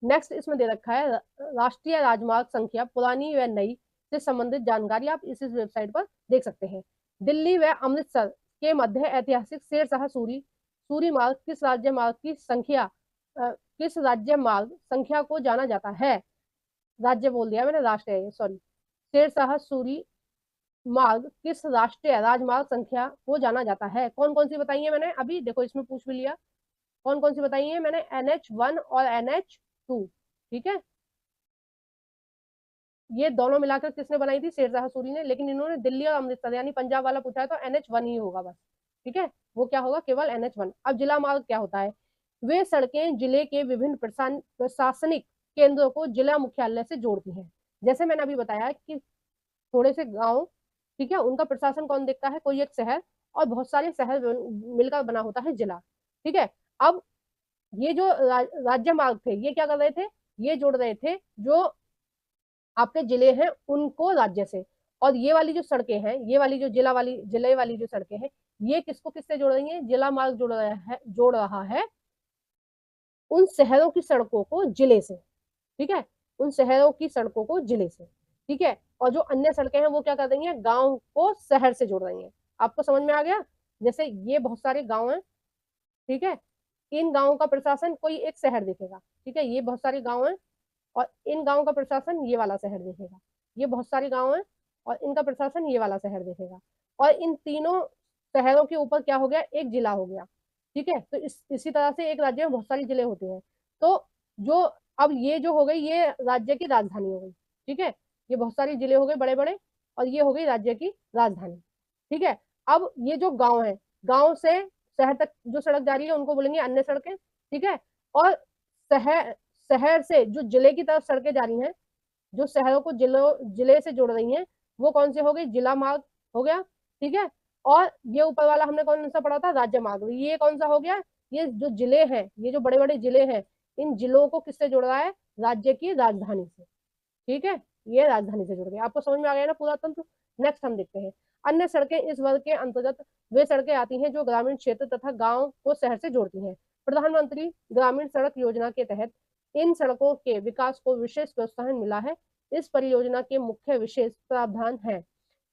नेक्स्ट इसमें दे रखा है राष्ट्रीय राजमार्ग संख्या पुरानी व नई से संबंधित जानकारी आप इस वेबसाइट पर देख सकते हैं। दिल्ली व अमृतसर के मध्य ऐतिहासिक शेरशाह सूरी मार्ग किस राज्य मार्ग की संख्या किस राज्य मार्ग संख्या को जाना जाता है? राज्य बोल दिया मैंने, राष्ट्र है सॉरी। शेरशाह सूरी मार्ग किस राष्ट्रीय राजमार्ग संख्या को जाना जाता है? कौन कौन सी बताई है मैंने? अभी देखो इसमें पूछ भी लिया। कौन कौन सी बताई है मैंने? NH1 और NH2। ठीक है, ये दोनों मिलाकर किसने बनाई थी? शेरशाह सूरी ने। लेकिन इन्होंने दिल्ली और अमृतसर यानी पंजाब वाला पूछा है तो NH1 ही होगा बस। ठीक है, वो क्या होगा? केवल NH1। अब जिला मार्ग क्या होता है? वे सड़कें जिले के विभिन्न प्रशासनिक केंद्रों को जिला मुख्यालय से जोड़ती हैं। जैसे मैंने अभी बताया कि थोड़े से गांव, ठीक है, उनका प्रशासन कौन देखता है? कोई एक शहर, और बहुत सारे शहर मिलकर बना होता है जिला। ठीक है, अब ये जो राज्य मार्ग थे ये क्या कर रहे थे? ये जोड़ रहे थे जो आपके जिले हैं उनको राज्य से। और ये वाली जो सड़कें हैं, ये वाली जो जिले वाली जो सड़कें हैं, ये किसको किससे जोड़ रही हैं? जिला मार्ग जोड़ रहा है उन शहरों की सड़कों को जिले से। ठीक है, उन शहरों की सड़कों को जिले से। ठीक है, और जो अन्य सड़कें हैं वो क्या कर रही हैं? गांव को शहर से जोड़ रही हैं। आपको समझ में आ गया? जैसे ये बहुत सारे गांव हैं, ठीक है, इन गांवों का प्रशासन कोई एक शहर देखेगा। ठीक है, ये बहुत सारे गांव हैं और इन गांवों का प्रशासन ये वाला शहर देखेगा। ये बहुत सारे गांव हैं और इनका प्रशासन ये वाला शहर देखेगा। और इन तीनों शहरों के ऊपर क्या हो गया? एक जिला हो गया। ठीक है, तो इसी तरह से एक राज्य में बहुत सारे जिले होते हैं। तो जो अब ये जो हो गई ये राज्य की राजधानी हो गई। ठीक है, ये बहुत सारे जिले हो गए बड़े बड़े और ये हो गई राज्य की राजधानी। ठीक है, अब ये जो गांव है, गांव से शहर तक जो सड़क जा रही है उनको बोलेंगे अन्य सड़कें। ठीक है, और शहर शहर से जो जिले की तरफ सड़कें जा रही हैं, जो शहरों को जिले से जोड़ रही हैं, वो कौन से हो गई? जिला मार्ग हो गया। ठीक है, और ये ऊपर वाला हमने कौन सा पढ़ा था? राज्य मार्ग। ये कौन सा हो गया? ये जो जिले हैं, ये जो बड़े बड़े जिले हैं, इन जिलों को किससे जोड़ रहा है? राज्य की राजधानी से। ठीक है, ये राजधानी से जुड़ गया। आपको समझ में आ गया ना पूरा तंत्र? नेक्स्ट हम देखते हैं अन्य सड़कें। इस वर्ग के अंतर्गत वे सड़कें आती हैं जो ग्रामीण क्षेत्र तथा गांव को शहर से जोड़ती हैं। प्रधानमंत्री ग्रामीण सड़क योजना के तहत इन सड़कों के विकास को विशेष प्रोत्साहन मिला है। इस परियोजना के मुख्य विशेष प्रावधान है।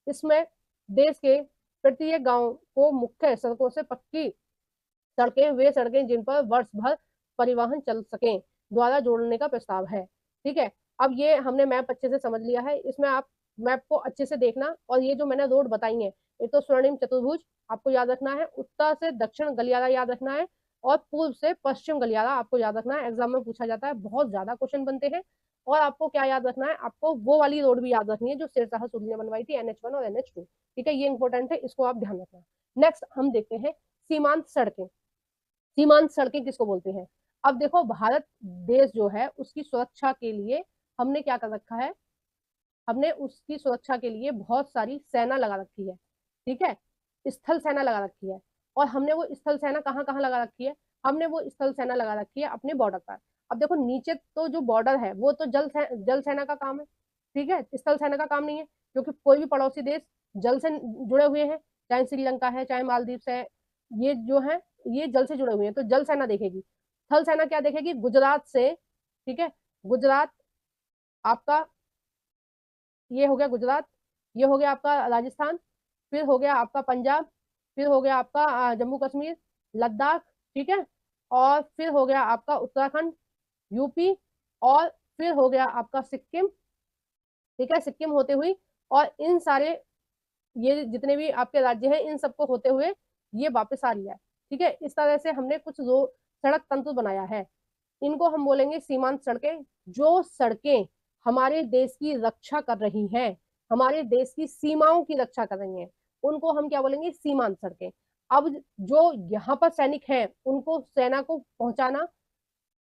इसमें देश के प्रत्येक गांव को मुख्य सड़कों से पक्की सड़कें, वे सड़कें जिन पर वर्ष भर परिवहन चल सके, द्वारा जोड़ने का प्रस्ताव है। ठीक है, अब ये हमने मैप अच्छे से समझ लिया है। इसमें आप मैप को अच्छे से देखना। और ये जो मैंने रोड बताई है, ये तो स्वर्णिम चतुर्भुज आपको याद रखना है, उत्तर से दक्षिण गलियारा याद रखना है, और पूर्व से पश्चिम गलियारा आपको याद रखना है। एग्जाम में पूछा जाता है, बहुत ज्यादा क्वेश्चन बनते हैं। और आपको क्या याद रखना है? आपको वो वाली रोड भी याद रखनी है जो शेरशाह सूरी ने बनवाई थी, NH1 और NH2। ठीक है, ये इंपॉर्टेंट है, इसको आप ध्यान रखना। नेक्स्ट हम देखते हैं सीमांत सड़कें। सीमांत सड़कें किसको बोलते हैं? अब देखो, भारत देश जो है उसकी सुरक्षा के लिए हमने क्या कर रखा है? हमने उसकी सुरक्षा के लिए बहुत सारी सेना लगा रखी है। ठीक है, स्थल सेना लगा रखी है। और हमने वो स्थल सेना कहाँ कहाँ लगा रखी है? हमने वो स्थल सेना लगा रखी है अपने बॉर्डर पर। अब देखो, नीचे तो जो बॉर्डर है वो तो जल सेना का काम है। ठीक है, स्थल सेना का काम नहीं है, क्योंकि कोई भी पड़ोसी देश जल से जुड़े हुए हैं, चाहे श्रीलंका है चाहे मालदीव है, ये जो है ये जल से जुड़े हुए हैं, तो जल सेना देखेगी। थल सेना क्या देखेगी? गुजरात से। ठीक है, गुजरात आपका, ये हो गया गुजरात, ये हो गया आपका राजस्थान, फिर हो गया आपका पंजाब, फिर हो गया आपका जम्मू कश्मीर, लद्दाख। ठीक है, और फिर हो गया आपका उत्तराखंड, यूपी, और फिर हो गया आपका सिक्किम। ठीक है, सिक्किम होते हुई, और इन सारे ये जितने भी आपके राज्य हैं इन सबको होते हुए ये वापस आ रही है। ठीक है, इस तरह से हमने कुछ सड़क तंत्र बनाया है। इनको हम बोलेंगे सीमांत सड़कें। जो सड़कें हमारे देश की रक्षा कर रही हैं, हमारे देश की सीमाओं की रक्षा कर रही हैं, उनको हम क्या बोलेंगे? सीमांत सड़कें। अब जो यहाँ पर सैनिक हैं उनको, सेना को पहुंचाना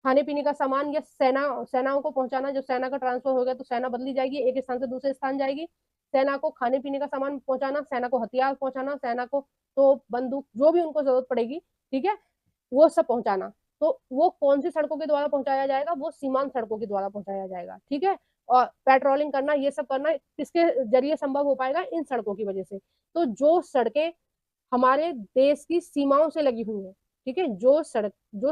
खाने पीने का सामान, या सेनाओं को पहुंचाना। जो सेना का ट्रांसफर हो गया तो सेना बदली जाएगी, एक स्थान से दूसरे स्थान जाएगी। सेना को खाने पीने का सामान पहुंचाना, सेना को हथियार पहुंचाना, सेना को तो बंदूक जो भी उनको जरूरत पड़ेगी, ठीक है, वो सब पहुंचाना। तो वो कौन सी सड़कों के द्वारा पहुंचाया जाएगा? वो सीमांत सड़कों के द्वारा पहुंचाया जाएगा। ठीक है, और पेट्रोलिंग करना, ये सब करना किसके जरिए संभव हो पाएगा? इन सड़कों की वजह से। तो जो सड़कें हमारे देश की सीमाओं से लगी हुई है, ठीक है, जो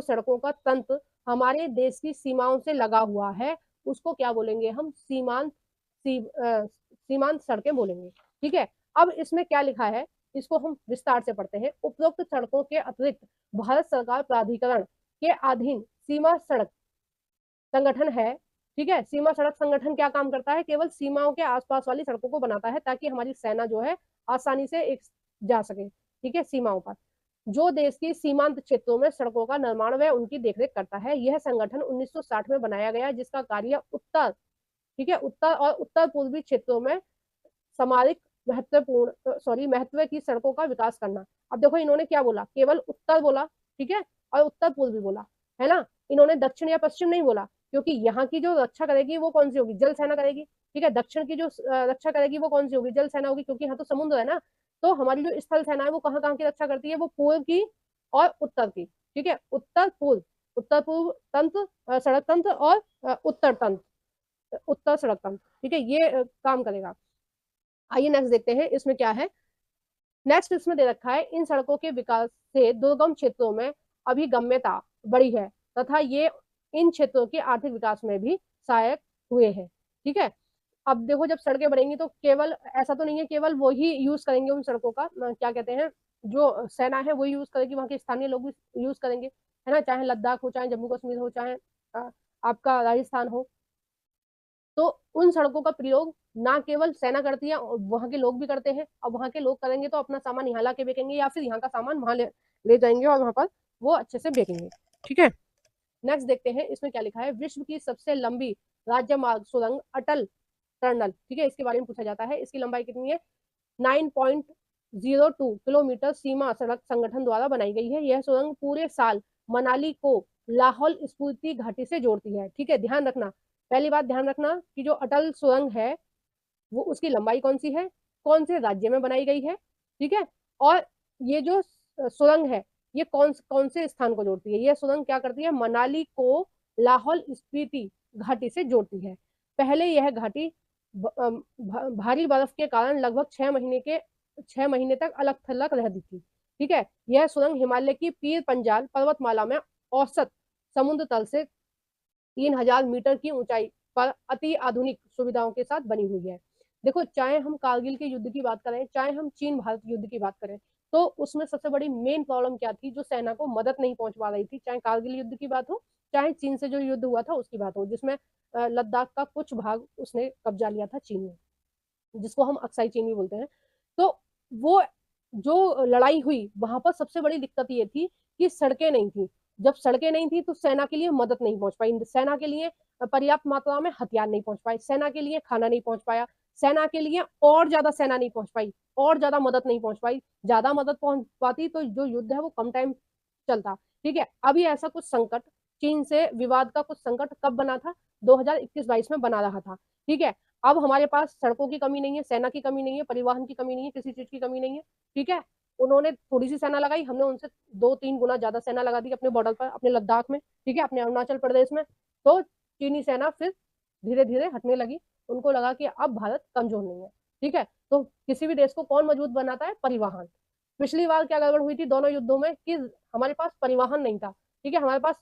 सड़कों का तंत्र हमारे देश की सीमाओं से लगा हुआ है, उसको क्या बोलेंगे? हम सीमांत सड़कें बोलेंगे। ठीक है, अब इसमें क्या लिखा है? इसको हम विस्तार से पढ़ते हैं। उपरोक्त सड़कों के अतिरिक्त भारत सरकार प्राधिकरण के अधीन सीमा सड़क संगठन है। ठीक है, सीमा सड़क संगठन क्या काम करता है? केवल सीमाओं के आसपास वाली सड़कों को बनाता है ताकि हमारी सेना जो है आसानी से एक जा सके, ठीक है, सीमाओं पर। जो देश की सीमांत क्षेत्रों में सड़कों का निर्माण व उनकी देखरेख करता है। यह संगठन 1960 में बनाया गया, जिसका कार्य उत्तर, ठीक है, उत्तर और उत्तर पूर्वी क्षेत्रों में सामरिक महत्व की सड़कों का विकास करना। अब देखो इन्होंने क्या बोला, केवल उत्तर बोला, ठीक है, और उत्तर पूर्वी बोला, है ना। इन्होंने दक्षिण या पश्चिम नहीं बोला, क्योंकि यहाँ की जो रक्षा करेगी वो कौन सी होगी? जल सेना करेगी, ठीक है। दक्षिण की जो रक्षा करेगी वो कौन सी होगी? जल सेना होगी, क्योंकि यहाँ तो समुद्र है ना। तो हमारी जो स्थल सेना है वो कहाँ कहाँ की रक्षा करती है? वो पूर्व की और उत्तर की, ठीक है। उत्तर पूर्व तंत्र, सड़क तंत्र, और उत्तर तंत्र, उत्तर सड़क तंत्र, ठीक है, ये काम करेगा। आइए नेक्स्ट देखते हैं इसमें क्या है। नेक्स्ट इसमें दे रखा है, इन सड़कों के विकास से दुर्गम क्षेत्रों में अभिगम्यता बढ़ी है तथा ये इन क्षेत्रों के आर्थिक विकास में भी सहायक हुए हैं, ठीक है। अब देखो जब सड़कें बढ़ेंगी तो केवल ऐसा तो नहीं है केवल वो ही यूज करेंगे उन सड़कों का, क्या कहते हैं, जो सेना है वो यूज करेगी, वहां के स्थानीय लोग भी यूज करेंगे, है ना। चाहे लद्दाख हो, चाहे जम्मू कश्मीर हो, चाहे आपका राजस्थान हो, तो उन सड़कों का प्रयोग ना केवल सेना करती है, वहां के लोग भी करते हैं। अब वहां के लोग करेंगे तो अपना सामान यहाँ ला के बेचेंगे, या फिर यहाँ का सामान वहां ले जाएंगे और वहां पर वो अच्छे से बेचेंगे, ठीक है। नेक्स्ट देखते हैं इसमें क्या लिखा है। विश्व की सबसे लंबी राज्य मार्ग सुरंग अटल टनल, ठीक है, इसके बारे में पूछा जाता है। इसकी लंबाई कितनी है? 9.02 किलोमीटर सीमा सड़क संगठन द्वारा बनाई गई है। यह सुरंग पूरे साल मनाली को लाहौल स्पीति घाटी से जोड़ती है, ठीक है। ध्यान रखना, पहली बात ध्यान रखना कि जो अटल सुरंग है वो उसकी लंबाई कौन सी है, कौन से राज्य में बनाई गई है, ठीक है। और ये जो सुरंग है ये कौन कौन से स्थान को जोड़ती है? ये सुरंग क्या करती है? मनाली को लाहौल स्पीति घाटी से जोड़ती है। पहले यह घाटी भारी बर्फ के कारण लगभग 6 महीने तक अलग थलग रहती थी, ठीक है। यह सुरंग हिमालय की पीर पंजाल पर्वतमाला में औसत समुद्र तल से 3000 मीटर की ऊंचाई पर अति आधुनिक सुविधाओं के साथ बनी हुई है। देखो चाहे हम कारगिल के युद्ध की बात करें, चाहे हम चीन भारत युद्ध की बात करें, तो उसमें सबसे बड़ी मेन प्रॉब्लम क्या थी? जो सेना को मदद नहीं पहुंच पा रही थी। चाहे कारगिल युद्ध की बात हो, चाहे चीन से जो युद्ध हुआ था उसकी बात हो, जिसमें लद्दाख का कुछ भाग उसने कब्जा लिया था चीन ने, जिसको हम अक्साई चीन भी बोलते हैं। तो वो जो लड़ाई हुई वहां पर सबसे बड़ी दिक्कत ये थी कि सड़कें नहीं थी। जब सड़कें नहीं थी तो सेना के लिए मदद नहीं पहुंच पाई, सेना के लिए पर्याप्त मात्रा में हथियार नहीं पहुंच पाए, सेना के लिए खाना नहीं पहुंच पाया, सेना के लिए और ज्यादा सेना नहीं पहुंच पाई, और ज्यादा मदद नहीं पहुंच पाई। ज्यादा मदद पहुंच पाती तो जो युद्ध है वो कम टाइम चलता, ठीक है। अभी ऐसा कुछ संकट, चीन से विवाद का कुछ संकट कब बना था? 2021-22 में बना रहा था, ठीक है। अब हमारे पास सड़कों की कमी नहीं है, सेना की कमी नहीं है, परिवहन की कमी नहीं है, किसी चीज की कमी नहीं है, ठीक है। उन्होंने थोड़ी सी सेना लगाई, हमने उनसे 2-3 गुना ज्यादा सेना लगा दी अपने बॉर्डर पर, अपने लद्दाख में, ठीक है, अपने अरुणाचल प्रदेश में। तो चीनी सेना फिर धीरे धीरे हटने लगी, उनको लगा कि अब भारत कमजोर नहीं है, ठीक है। तो किसी भी देश को कौन मजबूत बनाता है? परिवहन। पिछली बार क्या गड़बड़ हुई थी दोनों युद्धों में कि हमारे पास परिवहन नहीं था, ठीक है, हमारे पास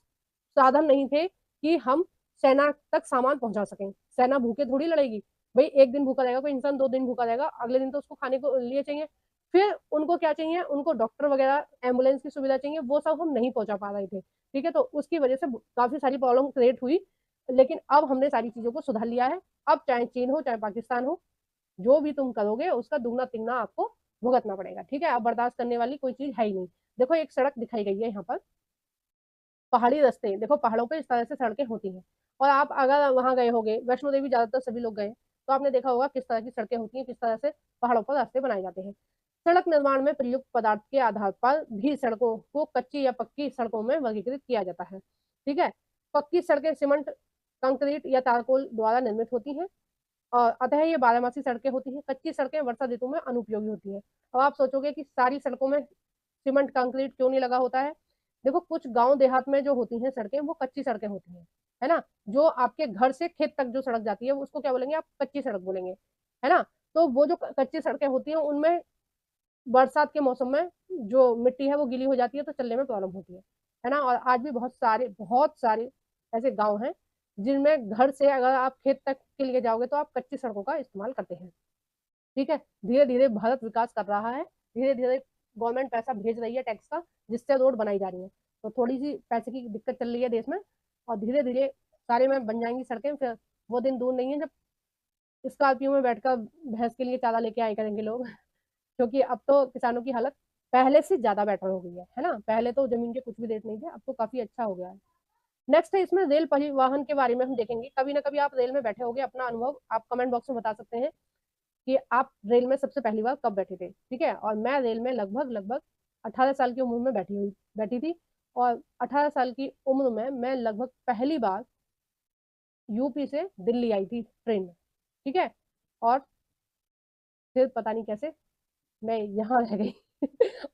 साधन नहीं थे कि हम सेना तक सामान पहुंचा सकें। सेना भूखे थोड़ी लड़ेगी भाई, एक दिन भूखा रहेगा कोई इंसान, 2 दिन भूखा रहेगा, अगले दिन तो उसको खाने को लिए चाहिए। फिर उनको क्या चाहिए? उनको डॉक्टर वगैरह, एम्बुलेंस की सुविधा चाहिए, वो सब हम नहीं पहुंचा पा रहे थे, ठीक है। तो उसकी वजह से काफी सारी प्रॉब्लम क्रिएट हुई, लेकिन अब हमने सारी चीजों को सुधार लिया है। अब चाहे चीन हो चाहे पाकिस्तान हो, जो भी तुम करोगे उसका दुगना तिगना आपको भुगतना पड़ेगा, ठीक है। अब बर्दाश्त करने वाली कोई चीज है ही नहीं। देखो एक सड़क दिखाई गई है यहाँ पर, पहाड़ी रास्ते, देखो पहाड़ों पे इस तरह से सड़कें होती हैं। और आप अगर वहां गए होगे, वैष्णो देवी ज्यादातर सभी लोग गए, तो आपने देखा होगा किस तरह की सड़कें होती हैं, किस तरह से पहाड़ों पर रास्ते बनाए जाते हैं। सड़क निर्माण में प्रयुक्त पदार्थ के आधार पर भी सड़कों को कच्ची या पक्की सड़कों में वर्गीकृत किया जाता है, ठीक है। पक्की सड़कें सीमेंट, कंक्रीट या तारकोल द्वारा निर्मित होती हैं, और अतः ये बारहमासी सड़कें होती हैं। कच्ची सड़कें वर्षा ऋतु में अनुपयोगी होती है। अब आप सोचोगे कि सारी सड़कों में सीमेंट कंक्रीट क्यों नहीं लगा होता है? देखो कुछ गांव देहात में जो होती हैं सड़कें वो कच्ची सड़कें होती हैं, है ना। जो आपके घर से खेत तक जो सड़क जाती है उसको क्या बोलेंगे? आप कच्ची सड़क बोलेंगे, है ना। तो वो जो कच्ची सड़कें होती हैं उनमें बरसात के मौसम में जो मिट्टी है वो गीली हो जाती है, तो चलने में प्रॉब्लम होती है ना। और आज भी बहुत सारे ऐसे गांव हैं जिनमें घर से अगर आप खेत तक के लिए जाओगे तो आप कच्ची सड़कों का इस्तेमाल करते हैं, ठीक है। धीरे धीरे भारत विकास कर रहा है, धीरे धीरे गवर्नमेंट पैसा भेज रही है टैक्स का, जिससे रोड बनाई जा रही है। तो थोड़ी सी पैसे की दिक्कत चल रही है देश में, और धीरे धीरे सारे में बन जाएंगी सड़कें। फिर वो दिन दूर नहीं है जब स्कॉर्पियो में बैठकर भैंस के लिए चारा लेके आए करेंगे लोग। क्योंकि अब तो किसानों की हालत पहले से ज्यादा बेटर हो गई है ना। पहले तो जमीन के कुछ भी रेट नहीं थे, अब तो काफी अच्छा हो गया है। नेक्स्ट है इसमें रेल परिवहन के बारे में हम देखेंगे। कभी ना कभी आप रेल में बैठे होंगे, अपना अनुभव आप कमेंट बॉक्स में बता सकते हैं कि आप रेल में सबसे पहली बार कब बैठे थे। ठीक है, और मैं रेल में लगभग लगभग 18 साल की उम्र में बैठी थी। और 18 साल की उम्र में मैं लगभग पहली बार यूपी से दिल्ली आई थी ट्रेन में। ठीक है, और फिर पता नहीं कैसे मैं यहाँ रह गई।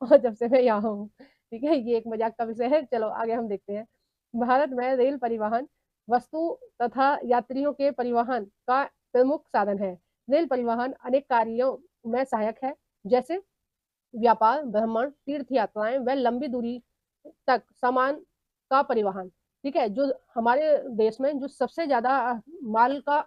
और जब से मैं यहाँ हूँ। ठीक है, ये एक मजाक का विषय है। चलो आगे हम देखते हैं। भारत में रेल परिवहन वस्तु तथा यात्रियों के परिवहन का प्रमुख साधन है। रेल परिवहन अनेक कार्यों में सहायक है, जैसे व्यापार, भ्रमण, तीर्थ यात्राएं व लंबी दूरी तक सामान का परिवहन। ठीक है, जो हमारे देश में जो सबसे ज्यादा माल का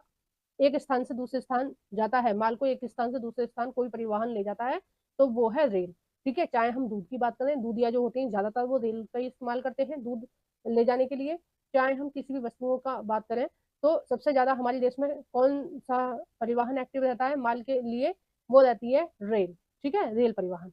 एक स्थान से दूसरे स्थान जाता है, माल को एक स्थान से दूसरे स्थान कोई परिवहन ले जाता है, तो वो है रेल। ठीक है, चाहे हम दूध की बात करें, दूधिया जो होते हैं ज्यादातर वो रेल का ही इस्तेमाल करते हैं दूध ले जाने के लिए। चाहे हम किसी भी वस्तुओं का बात करें, तो सबसे ज्यादा हमारे देश में कौन सा परिवहन एक्टिव रहता है माल के लिए, वो रहती है रेल। ठीक है, रेल परिवहन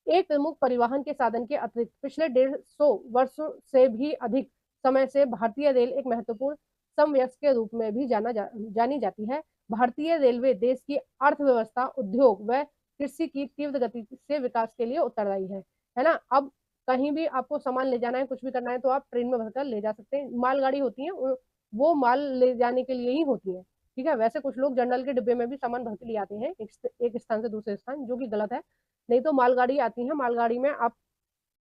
एक प्रमुख परिवहन के साधन के अतिरिक्त पिछले 150 वर्षों से भी अधिक समय से भारतीय रेल एक महत्वपूर्ण समव्यस्त के रूप में भी जानी जाती है। भारतीय रेलवे देश की अर्थव्यवस्था, उद्योग व कृषि की तीव्र गति से विकास के लिए उत्तरदायी है ना। अब कहीं भी आपको सामान ले जाना है, कुछ भी करना है, तो आप ट्रेन में भरकर ले जा सकते हैं। मालगाड़ी होती है, वो माल ले जाने के लिए ही होती है। ठीक है, वैसे कुछ लोग जनरल के डिब्बे में भी सामान भर के ले आते हैं एक स्थान से दूसरे स्थान, जो कि गलत है। नहीं तो मालगाड़ी आती है, मालगाड़ी में आप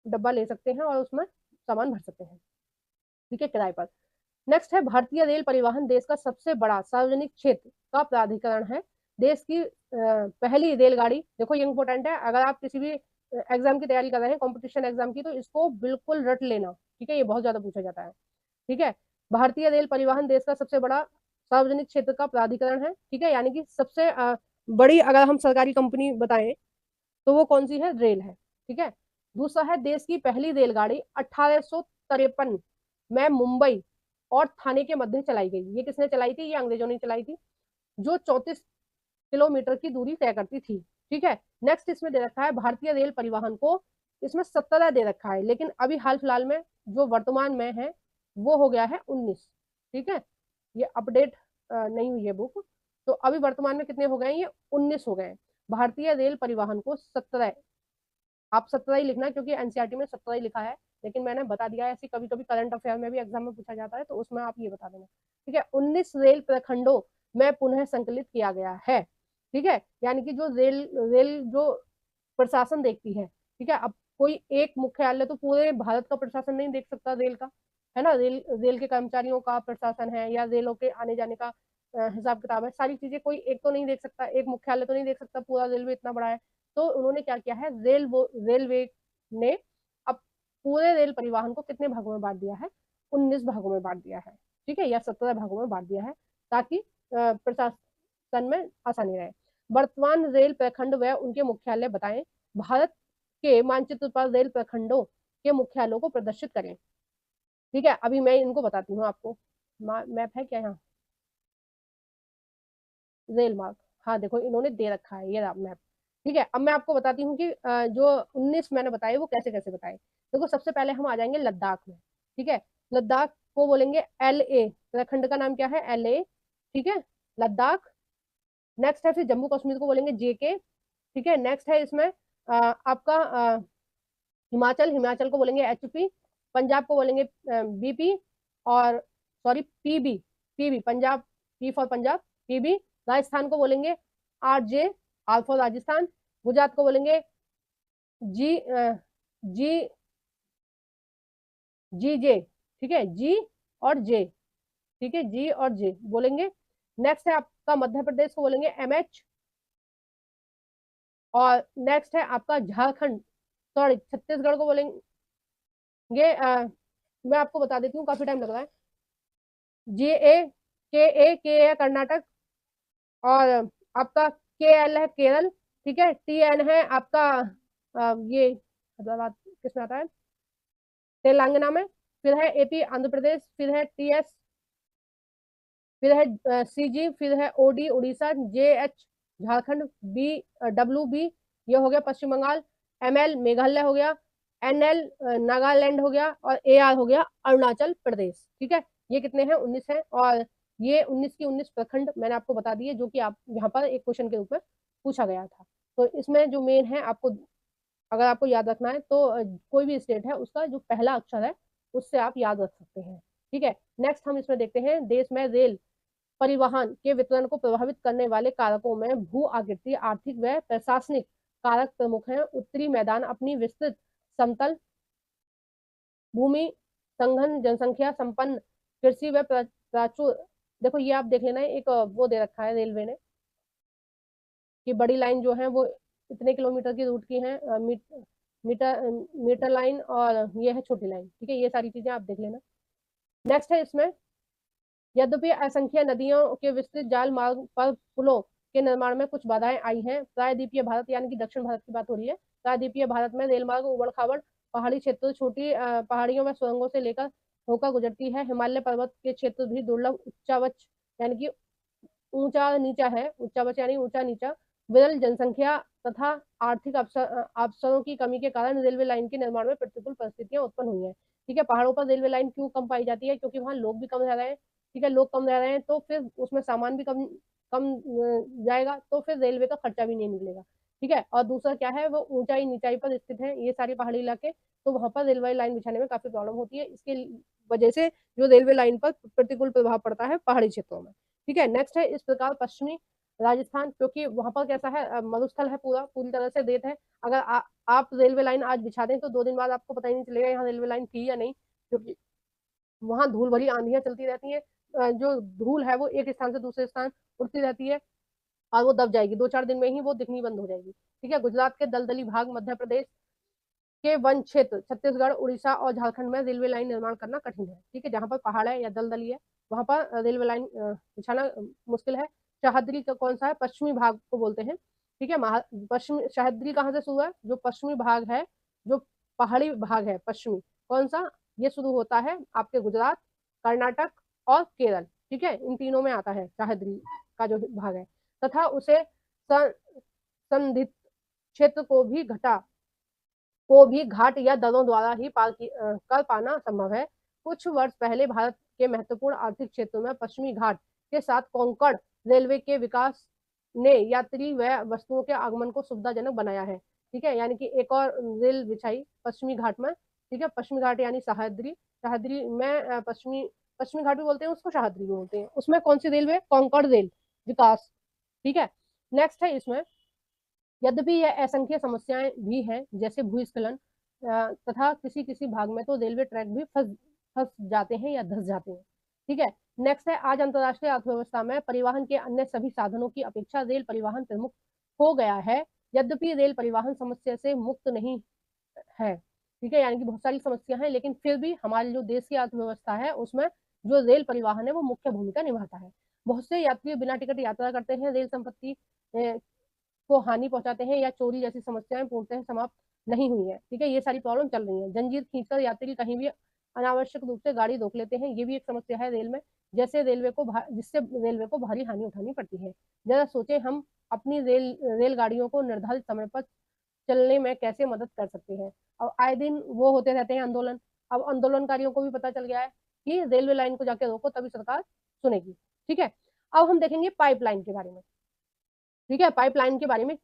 डब्बा ले सकते हैं और उसमें सामान भर सकते हैं। ठीक है, किराए पर। नेक्स्ट है भारतीय रेल परिवहन देश का सबसे बड़ा सार्वजनिक क्षेत्र का प्राधिकरण है। देश की पहली रेलगाड़ी, देखो ये इंपॉर्टेंट है, अगर आप किसी भी एग्जाम की तैयारी कर रहे हैं, कंपटीशन एग्जाम की, तो इसको बिल्कुल रट लेना। ठीक है, ये बहुत ज्यादा पूछा जाता है। ठीक है, भारतीय रेल परिवहन देश का सबसे बड़ा सार्वजनिक क्षेत्र का प्राधिकरण है। ठीक है, यानी कि सबसे बड़ी अगर हम सरकारी कंपनी बताएं तो वो कौन सी है, रेल है। ठीक है, दूसरा है देश की पहली रेलगाड़ी 1853 में मुंबई और थाने के मध्य चलाई गई। ये किसने चलाई थी, ये अंग्रेजों ने चलाई थी, जो 34 किलोमीटर की दूरी तय करती थी। ठीक है, नेक्स्ट इसमें दे रखा है भारतीय रेल परिवहन को, इसमें 17 दे रखा है, लेकिन अभी हाल फिलहाल में जो वर्तमान में है वो हो गया है 19। ठीक है, ये अपडेट नहीं हुई है बुक, तो अभी वर्तमान में कितने हो गए हैं, ये 19 हो गए हैं। भारतीय रेल परिवहन को 17, आप 17 ही लिखना, क्योंकि एनसीईआरटी में 17 ही लिखा है, लेकिन मैंने बता दिया है। ऐसी कभी कभी करंट अफेयर में भी एग्जाम में पूछा जाता है, तो उसमें आप ये बता देना। ठीक है, 19 रेल प्रखंडों में पुनः संकलित किया गया है। ठीक है, यानी कि जो रेल रेल जो प्रशासन देखती है। ठीक है, अब कोई एक मुख्यालय तो पूरे भारत का प्रशासन नहीं देख सकता रेल का, है ना। रेल रेल के कर्मचारियों का प्रशासन है, या रेलों के आने जाने का हिसाब किताब है, सारी चीजें कोई एक तो नहीं देख सकता, एक मुख्यालय तो नहीं देख सकता, पूरा रेलवे इतना बड़ा है। तो उन्होंने क्या किया है, रेलवे ने अब पूरे रेल परिवहन को कितने भागों में बांट दिया है, 19 भागों में बांट दिया है। ठीक है, या 17 भागों में बांट दिया है, ताकि प्रशासन में आसानी रहे। वर्तमान रेल प्रखंड व उनके मुख्यालय बताएं। भारत के मानचित्र पर रेल प्रखंडों के मुख्यालयों को प्रदर्शित करें। ठीक है, अभी मैं इनको बताती हूँ आपको। मैप है क्या यहाँ, रेल मार्ग, हाँ देखो इन्होंने दे रखा है ये मैप। ठीक है, अब मैं आपको बताती हूँ कि जो 19 मैंने बताए वो कैसे कैसे बताए। देखो सबसे पहले हम आ जाएंगे लद्दाख में। ठीक है, लद्दाख को बोलेंगे LA, उत्तराखंड का नाम क्या है, LA। ठीक है, लद्दाख। नेक्स्ट है फिर जम्मू कश्मीर को बोलेंगे JK। ठीक है, नेक्स्ट है इसमें आपका हिमाचल को बोलेंगे HP। पंजाब को बोलेंगे BP, और sorry PB Punjab, P for Punjab, PB। Rajasthan को बोलेंगे RJ, R for Rajasthan. Gujarat को बोलेंगे G G GJ। ठीक है, G और J। ठीक है, G और J बोलेंगे। नेक्स्ट है आपका मध्य प्रदेश को बोलेंगे MH, और नेक्स्ट है आपका झारखंड, सॉरी छत्तीसगढ़ को बोलेंगे मैं आपको बता देती हूँ, काफी टाइम लग रहा है। के ए कर्नाटक, और आपका KL है केरल। ठीक है, TN है आपका ये हैदराबाद किस में आता है, तेलंगाना में, फिर है एपी आंध्र प्रदेश, फिर है टीएस, फिर है सीजी, फिर है OD Orissa, JH Jharkhand, B W B ये हो गया पश्चिम बंगाल, एमएल मेघालय हो गया, एनएल नागालैंड हो गया, और एआर हो गया अरुणाचल प्रदेश। ठीक है, ये कितने हैं, 19 है, और ये 19 की 19 प्रखंड मैंने आपको बता दिए, जो कि आप यहाँ पर एक क्वेश्चन के रूप में पूछा गया था। तो इसमें जो मेन है, आपको अगर आपको याद रखना है तो कोई भी स्टेट है उसका जो पहला अक्षर है उससे आप याद रख सकते हैं। ठीक है, नेक्स्ट हम इसमें देखते हैं, देश में रेल परिवहन के वितरण को प्रभावित करने वाले कारकों में भू आकृति, आर्थिक व प्रशासनिक कारक प्रमुख हैं। उत्तरी मैदान अपनी विस्तृत समतल भूमि, संघन जनसंख्या संपन्न कृषि व प्राचुर, देखो ये आप देख लेना है, एक वो दे रखा है रेलवे ने कि बड़ी लाइन जो है वो इतने किलोमीटर की रूट की है, मीटर मीटर लाइन, और ये है छोटी लाइन। ठीक है, ये सारी चीजें आप देख लेना। नेक्स्ट है इसमें, यद्यपि असंख्य नदियों के विस्तृत जाल मार्ग पर पुलों के निर्माण में कुछ बाधाएं आई हैं। प्रायद्वीपीय भारत यानी कि दक्षिण भारत की बात हो रही है, प्रायद्वीपीय भारत में रेल मार्ग उबड़ खाबड़ पहाड़ी क्षेत्र, छोटी पहाड़ियों में सुरंगों से लेकर होकर गुजरती है। हिमालय पर्वत के क्षेत्र भी दुर्लभ उच्चावच यानी कि ऊंचा नीचा है, उच्चावच यानी ऊंचा नीचा, विरल जनसंख्या तथा आर्थिक अवसरों की कमी के कारण रेलवे लाइन के निर्माण में प्रतिकूल परिस्थितियां उत्पन्न हुई हैं। ठीक है, पहाड़ों पर रेलवे लाइन क्यों कम पाई जाती है, क्योंकि वहाँ लोग भी कम रह रहे हैं। ठीक है, लोग कम रह रहे हैं तो फिर उसमें सामान भी कम कम जाएगा, तो फिर रेलवे का खर्चा भी नहीं निकलेगा। ठीक है, और दूसरा क्या है, वो ऊंचाई नीचाई पर स्थित है ये सारे पहाड़ी इलाके, तो वहां पर रेलवे लाइन बिछाने में काफी प्रॉब्लम होती है, इसके वजह से जो रेलवे लाइन पर प्रतिकूल प्रभाव पड़ता है पहाड़ी क्षेत्रों में। ठीक है, नेक्स्ट है, इस प्रकार पश्चिमी राजस्थान, क्योंकि वहां पर कैसा है, मरुस्थल है, पूरी तरह से रेत है। अगर आप रेलवे लाइन आज बिछा दें तो 2 दिन बाद आपको पता ही नहीं चलेगा यहाँ रेलवे लाइन थी या नहीं, क्योंकि वहां धूल भरी आंधियां चलती रहती हैं। जो धूल है वो एक स्थान से दूसरे स्थान उड़ती रहती है, और वो दब जाएगी, 2-4 दिन में ही वो दिखनी बंद हो जाएगी। ठीक है, गुजरात के दलदली भाग, मध्य प्रदेश के वन क्षेत्र, छत्तीसगढ़, उड़ीसा और झारखंड में रेलवे लाइन निर्माण करना कठिन है। ठीक है, जहां पर पहाड़ है या दलदली है वहां पर रेलवे लाइन बिछाना मुश्किल है। शहद्री का कौन सा है, पश्चिमी भाग को बोलते हैं। ठीक है, पश्चिमी शहद्री कहाँ से शुरू है, जो पश्चिमी भाग है, जो पहाड़ी भाग है पश्चिमी, कौन सा, ये शुरू होता है आपके गुजरात, कर्नाटक और केरल। ठीक है, इन तीनों में आता है शहद्री का जो भाग है, तथा उसे संधित क्षेत्र को भी घाट या दलों द्वारा ही कर पाना संभव है। कुछ वर्ष पहले भारत के महत्वपूर्ण आर्थिक क्षेत्रों में पश्चिमी घाट के साथ कोंकण रेलवे के विकास ने यात्री व वस्तुओं के आगमन को सुविधाजनक बनाया है। ठीक है, यानी कि एक और रेल बिछाई पश्चिमी घाट में। ठीक है, पश्चिमी घाट यानी सह्याद्री, सह्याद्री में पश्चिमी घाट भी बोलते हैं उसको, सह्याद्री भी बोलते हैं। उसमें कौन सी रेलवे, कोंकण रेल विकास। ठीक है, नेक्स्ट है इसमें, यद्यपि यह असंख्य समस्याएं भी हैं जैसे भूस्खलन तथा किसी किसी भाग में तो रेलवे ट्रैक भी फंस जाते हैं या धंस जाते हैं। ठीक है, नेक्स्ट है, आज अंतर्राष्ट्रीय अर्थव्यवस्था में परिवहन के अन्य सभी साधनों की अपेक्षा रेल परिवहन प्रमुख हो गया है। यद्यपि रेल परिवहन समस्या से मुक्त नहीं है। ठीक है, यानी कि बहुत सारी समस्या है, लेकिन फिर भी हमारे जो देश की अर्थव्यवस्था है उसमें जो रेल परिवहन है वो मुख्य भूमिका निभाता है। बहुत से यात्री बिना टिकट यात्रा करते हैं, रेल संपत्ति को हानि पहुंचाते हैं, या चोरी जैसी समस्याएं पूर्णतः समाप्त नहीं हुई है। ठीक है, ये सारी प्रॉब्लम चल रही है। जंजीर खींचकर यात्री कहीं भी अनावश्यक रूप से गाड़ी रोक लेते हैं, ये भी एक समस्या है रेल में, जिससे रेलवे को भारी हानि उठानी पड़ती है। जरा सोचे, हम अपनी रेलगाड़ियों को निर्धारित समय पर चलने में कैसे मदद कर सकते हैं। अब आए दिन वो होते रहते हैं आंदोलन, अब आंदोलनकारियों को भी पता चल गया है कि रेलवे लाइन को जाके रोको तभी सरकार सुनेगी। ठीक है, अब हम देखेंगे पाइपलाइन के बारे में। ठीक है, पाइपलाइन के बारे में,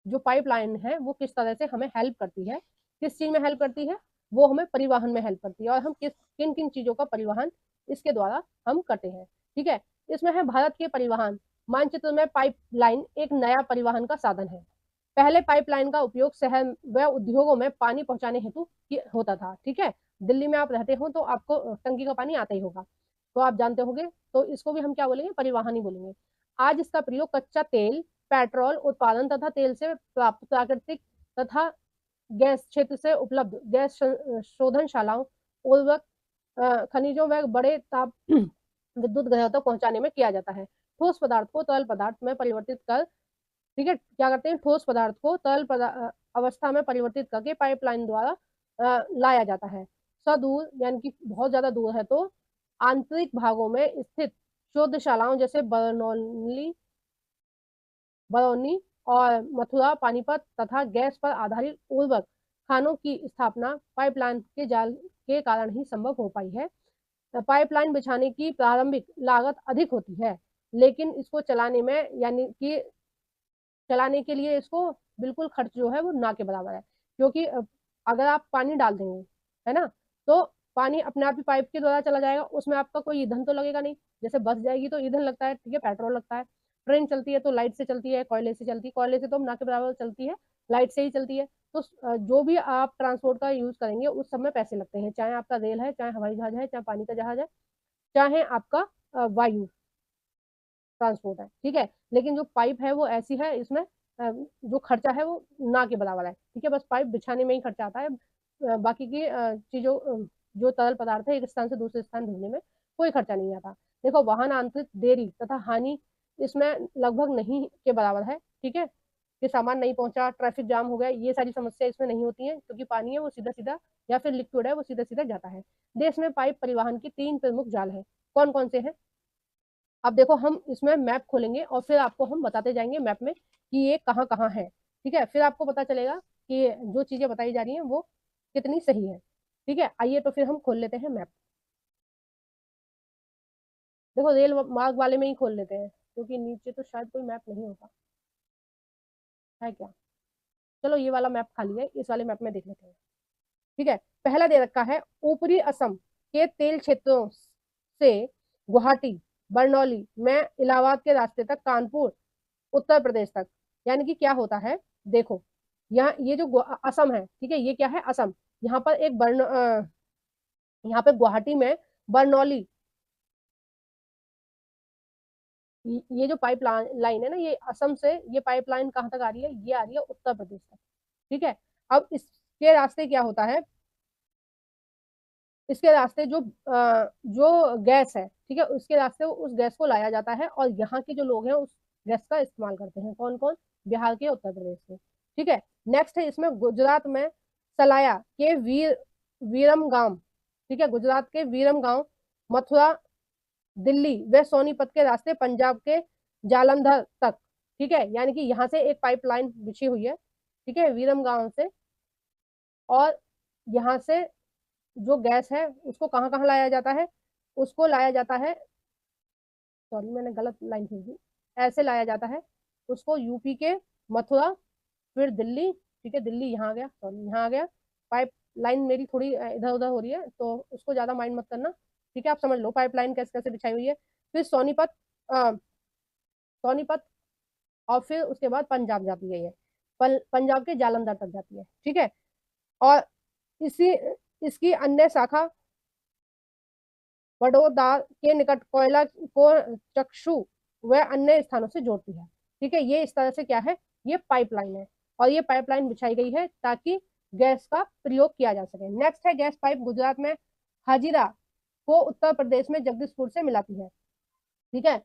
जो पाइपलाइन है वो किस तरह से हमें हेल्प करती है, किस चीज में हेल्प करती है, वो हमें परिवहन में हेल्प करती है, और हम किन किन चीजों का परिवहन इसके द्वारा हम करते हैं। ठीक है, इसमें है भारत के परिवहन मानचित्र में पाइपलाइन एक नया परिवहन का साधन है। पहले पाइपलाइन का उपयोग शहर व उद्योगों में पानी पहुंचाने हेतु होता था। ठीक है, दिल्ली में आप रहते हो तो आपको टंकी का पानी आता ही होगा, तो आप जानते होंगे, तो इसको भी हम क्या बोलेंगे, परिवहन ही बोलेंगे। आज इसका प्रयोग कच्चा तेल, पेट्रोल उत्पादन तथा तेल से प्राप्त प्राकृतिक तथा गैस क्षेत्र से उपलब्ध गैस शोधनशालाओं, उर्वरक खनिजों व बड़े ताप विद्युत ग्रहों तक पहुंचाने में किया जाता है। ठोस पदार्थ को तरल पदार्थ में परिवर्तित कर, ठीक है, क्या करते हैं, ठोस पदार्थ को अवस्था में परिवर्तित करके पाइपलाइन द्वारा लाया जाता है। सदूर यानी कि बहुत ज्यादा दूर है तो आंतरिक भागों में स्थित शोधशालाओं जैसे बरौनी और मथुरा, पानीपत तथा गैस पर आधारित उर्वरक खानों की स्थापना पाइपलाइन के जाल के कारण ही संभव हो पाई है। पाइपलाइन बिछाने की प्रारंभिक लागत अधिक होती है, लेकिन इसको चलाने में यानी कि चलाने के लिए इसको बिल्कुल खर्च जो है वो ना के बराबर है, क्योंकि अगर आप पानी डाल देंगे, है ना, तो पानी अपने आप ही पाइप के द्वारा चला जाएगा, उसमें आपका कोई ईंधन तो लगेगा नहीं। जैसे बस जाएगी तो ईंधन लगता है, ठीक है, पेट्रोल लगता है। ट्रेन चलती है तो लाइट से चलती है, कोयले से चलती है, कोयले से तो ना के बराबर चलती है, लाइट से ही चलती है। तो जो भी आप ट्रांसपोर्ट का यूज करेंगे उस सब में पैसे लगते हैं, चाहे आपका रेल है, चाहे हवाई जहाज है, चाहे पानी का जहाज है, चाहे आपका वायु ट्रांसपोर्ट है, ठीक है। लेकिन जो पाइप है वो ऐसी है, इसमें जो खर्चा है वो ना के बराबर है, ठीक है। बस पाइप बिछाने में ही खर्चा आता है, बाकी की चीजों जो तरल पदार्थ है एक स्थान से दूसरे स्थान भेजने में कोई खर्चा नहीं आता। देखो, वाहन आंतरिक देरी तथा हानि इसमें लगभग नहीं के बराबर है, ठीक है। कि सामान नहीं पहुंचा, ट्रैफिक जाम हो गया, ये सारी समस्या इसमें नहीं होती है, क्योंकि पानी है वो सीधा सीधा या फिर लिक्विड है वो सीधा सीधा जाता है। देश में पाइप परिवहन की 3 प्रमुख जाल है। कौन कौन से हैं? अब देखो, हम इसमें मैप खोलेंगे और फिर आपको हम बताते जाएंगे मैप में कि ये कहाँ कहाँ है, ठीक है। फिर आपको पता चलेगा कि जो चीजें बताई जा रही हैं वो कितनी सही है, ठीक है। आइए तो फिर हम खोल लेते हैं मैप। देखो, रेल मार्ग वाले में ही खोल लेते हैं, क्योंकि नीचे तो शायद कोई मैप नहीं होता है क्या। चलो, ये वाला मैप खाली है, इस वाले मैप में देख लेते हैं, ठीक है। पहला दे रखा है ऊपरी असम के तेल क्षेत्रों से गुवाहाटी, बरनौली में इलाहाबाद के रास्ते तक कानपुर, उत्तर प्रदेश तक। यानी कि क्या होता है, देखो, यहाँ ये जो असम है, ठीक है, ये क्या है, असम। यहाँ पर एक यहाँ पे गुवाहाटी में बरनौली, ये जो पाइप लाइन है ना, ये असम से ये पाइप लाइन कहाँ तक आ रही है, ये आ रही है उत्तर प्रदेश तक, ठीक है। अब इसके रास्ते क्या होता है, इसके रास्ते जो गैस है, ठीक है, उसके रास्ते उस गैस को लाया जाता है और यहाँ के जो लोग हैं उस गैस का इस्तेमाल करते हैं। कौन कौन? बिहार के, उत्तर प्रदेश के, ठीक है। नेक्स्ट है इसमें गुजरात में सलाया के वीरम गांव, ठीक है, गुजरात के वीरम गांव, मथुरा, दिल्ली व सोनीपत के रास्ते पंजाब के जालंधर तक, ठीक है। यानी कि यहाँ से एक पाइपलाइन बिछी हुई है, ठीक है, वीरम गांव से। और यहाँ से जो गैस है उसको कहाँ कहाँ लाया जाता है, उसको लाया जाता है, सॉरी मैंने गलत लाइन खींच दी, ऐसे लाया जाता है उसको यूपी के मथुरा, फिर दिल्ली, ठीक है, दिल्ली यहाँ आ गया, सॉरी यहाँ आ गया। पाइप लाइन मेरी थोड़ी इधर उधर हो रही है तो उसको ज्यादा माइंड मत करना, ठीक है। आप समझ लो पाइप लाइन कैसे कैसे बिछाई हुई है। फिर सोनीपत, सोनीपत, और फिर उसके बाद पंजाब जाती है ये, पंजाब के जालंधर तक जाती है, ठीक है। और इसी इसकी अन्य शाखा बड़ौदा के निकट कोयला को चक्षु व अन्य स्थानों से जोड़ती है, ठीक है। ये इस तरह से क्या है, ये पाइपलाइन है और ये पाइपलाइन बिछाई गई है ताकि गैस का प्रयोग किया जा सके। नेक्स्ट है गैस पाइप गुजरात में हाजिरा को उत्तर प्रदेश में जगदीशपुर से मिलाती है, ठीक है।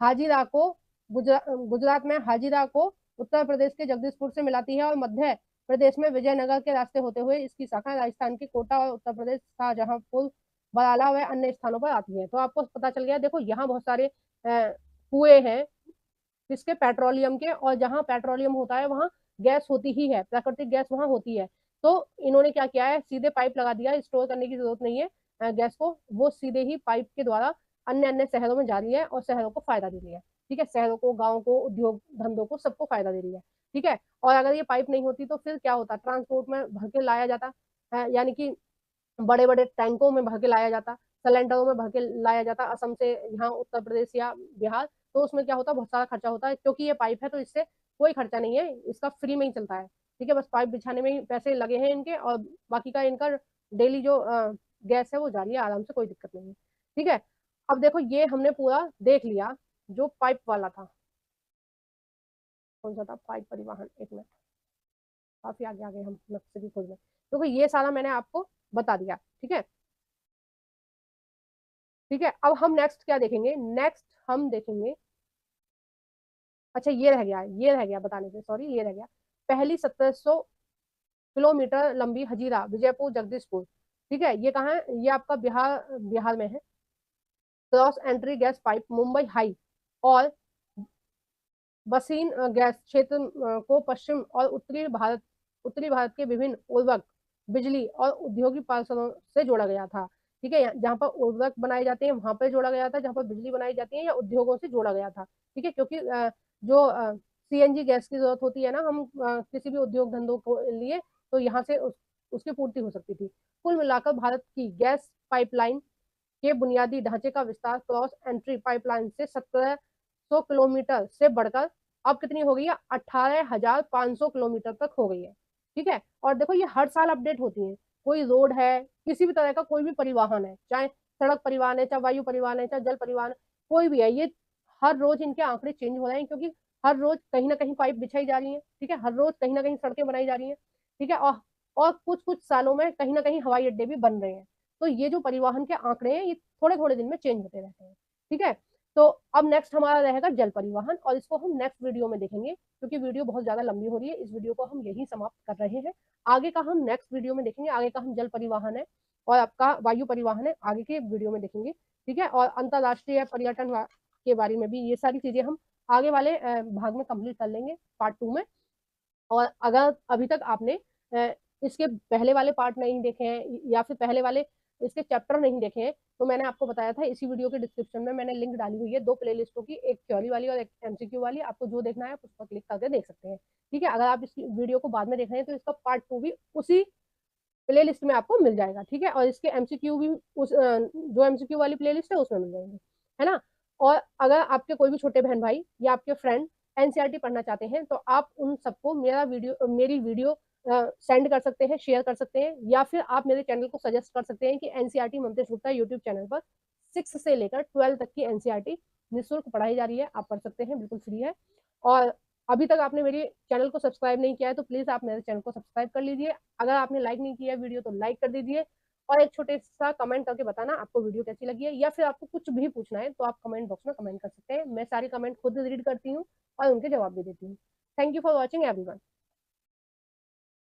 हाजिरा को गुजरात में हाजिरा को उत्तर प्रदेश के जगदीशपुर से मिलाती है और मध्य प्रदेश में विजयनगर के रास्ते होते हुए इसकी शाखा राजस्थान के कोटा और उत्तर प्रदेश शाहजहांपुर, बराला व अन्य स्थानों पर आती है। तो आपको पता चल गया, देखो यहाँ बहुत सारे कुएं हैं किसके, पेट्रोलियम के, और जहाँ पेट्रोलियम होता है वहाँ गैस होती ही है, प्राकृतिक गैस वहाँ होती है। तो इन्होंने क्या किया है, सीधे पाइप लगा दिया, स्टोर करने की जरूरत नहीं है गैस को, वो सीधे ही पाइप के द्वारा अन्य अन्य शहरों में जा रही है और शहरों को फायदा दे रही है, ठीक है। शहरों को, गाँव को, उद्योग धंधों को, सबको फायदा दे रही है, ठीक है। और अगर ये पाइप नहीं होती तो फिर क्या होता, ट्रांसपोर्ट में भर के लाया जाता, यानी कि बड़े बड़े टैंकों में भर के लाया जाता, सिलेंडरों में भर के लाया जाता असम से यहाँ उत्तर प्रदेश या बिहार। तो उसमें क्या होता, बहुत सारा खर्चा होता है। क्योंकि ये पाइप है तो इससे कोई खर्चा नहीं है, इसका फ्री में ही चलता है, ठीक है। बस पाइप बिछाने में ही पैसे लगे हैं इनके, और बाकी का इनका डेली जो गैस है वो जा रही है आराम से, कोई दिक्कत नहीं है, ठीक है। अब देखो, ये हमने पूरा देख लिया जो पाइप वाला था। कौन सा था? पाइप परिवहन, एक मिनट, काफी आगे आगे हम नक्शे खोज में। देखो, ये सारा मैंने आपको बता दिया, ठीक है, ठीक है। अब हम नेक्स्ट क्या देखेंगे, नेक्स्ट हम देखेंगे, अच्छा ये रह गया, ये रह गया बताने से, सॉरी ये रह गया। पहली 1700 किलोमीटर लंबी हजीरा विजयपुर जगदीशपुर, ठीक है, ये कहाँ है, ये आपका बिहार में है। Cross entry gas pipe Mumbai high और बसीन गैस क्षेत्र को पश्चिम और उत्तरी भारत के विभिन्न उर्वरक, बिजली और औद्योगिक पार्षदों से जोड़ा गया था। ठीक है, जहाँ पर उर्वरक बनाए जाते हैं वहां पर जोड़ा गया था, जहाँ पर बिजली बनाई जाती है या उद्योगों से जोड़ा गया था। ठीक है, क्योंकि जो सीएनजी गैस की जरूरत होती है ना, हम किसी भी उद्योग धंधों को लिए, तो यहाँ से उसकी पूर्ति हो सकती थी। कुल मिलाकर भारत की गैस पाइपलाइन के बुनियादी ढांचे का विस्तार क्रॉस एंट्री पाइपलाइन से 1700 किलोमीटर से बढ़कर अब कितनी हो गई है, 18,500 किलोमीटर तक हो गई है। ठीक है, और देखो ये हर साल अपडेट होती है। कोई रोड है, किसी भी तरह का कोई भी परिवहन है, चाहे सड़क परिवहन है, चाहे वायु परिवहन है, चाहे जल परिवहन, कोई भी है, ये हर रोज इनके आंकड़े चेंज हो रहे हैं, क्योंकि हर रोज कहीं ना कहीं पाइप बिछाई जा रही है। ठीक है, हर रोज कहीं ना कहीं सड़कें बनाई जा रही है। ठीक है, और कुछ कुछ सालों में कहीं ना कहीं हवाई अड्डे भी बन रहे हैं। तो ये जो परिवहन के आंकड़े हैं, ये थोड़े थोड़े दिन में चेंज होते रहते हैं। ठीक है, तो अब नेक्स्ट हमारा रहेगा जल परिवहन, और इसको हम नेक्स्ट वीडियो में देखेंगे, क्योंकि वीडियो बहुत ज्यादा लंबी हो रही है। इस वीडियो को हम यही समाप्त कर रहे हैं। आगे का हम नेक्स्ट वीडियो में देखेंगे। आगे का हम जल परिवहन है और आपका वायु परिवहन है, आगे के वीडियो में देखेंगे। ठीक है, और अंतरराष्ट्रीय पर्यटन के बारे में भी, ये सारी चीजें हम आगे वाले भाग में कंप्लीट कर लेंगे, पार्ट 2 में। और अगर अभी तक आपने इसके पहले वाले पार्ट नहीं देखे हैं, या फिर पहले वाले इसके चैप्टर नहीं देखे हैं, तो मैंने आपको बताया था, इसी वीडियो के डिस्क्रिप्शन में मैंने लिंक डाली हुई है 2 प्लेलिस्टों की, एक थ्योरी वाली और एक एमसीक्यू वाली। आपको जो देखना है आप उस पर क्लिक करके देख सकते हैं। ठीक है, अगर आप इस वीडियो को बाद में देख रहे हैं तो इसका पार्ट 2 भी उसी प्लेलिस्ट में आपको मिल जाएगा। ठीक है, और इसके एमसीक्यू भी उस जो एमसीक्यू वाली प्लेलिस्ट है उसमें मिल जाएंगे, है ना। और अगर आपके कोई भी छोटे बहन भाई या आपके फ्रेंड एनसीईआरटी पढ़ना चाहते हैं, तो आप उन सबको मेरी वीडियो सेंड कर सकते हैं, शेयर कर सकते हैं, या फिर आप मेरे चैनल को सजेस्ट कर सकते हैं कि NCERT Mamtesh Gupta YouTube channel पर 6 से लेकर 12 तक की एनसीईआरटी निःशुल्क पढ़ाई जा रही है। आप पढ़ सकते हैं, बिल्कुल फ्री है। और अभी तक आपने मेरे चैनल को सब्सक्राइब नहीं किया है, तो प्लीज आप मेरे चैनल को सब्सक्राइब कर लीजिए। अगर आपने लाइक नहीं किया वीडियो तो लाइक कर दीजिए, और एक छोटे सा कमेंट करके बताना आपको वीडियो कैसी लगी है, या फिर आपको कुछ भी पूछना है तो आप कमेंट बॉक्स में कमेंट कर सकते हैं। मैं सारे कमेंट खुद रीड करती हूँ और उनके जवाब भी देती हूँ। Thank you for watching everyone.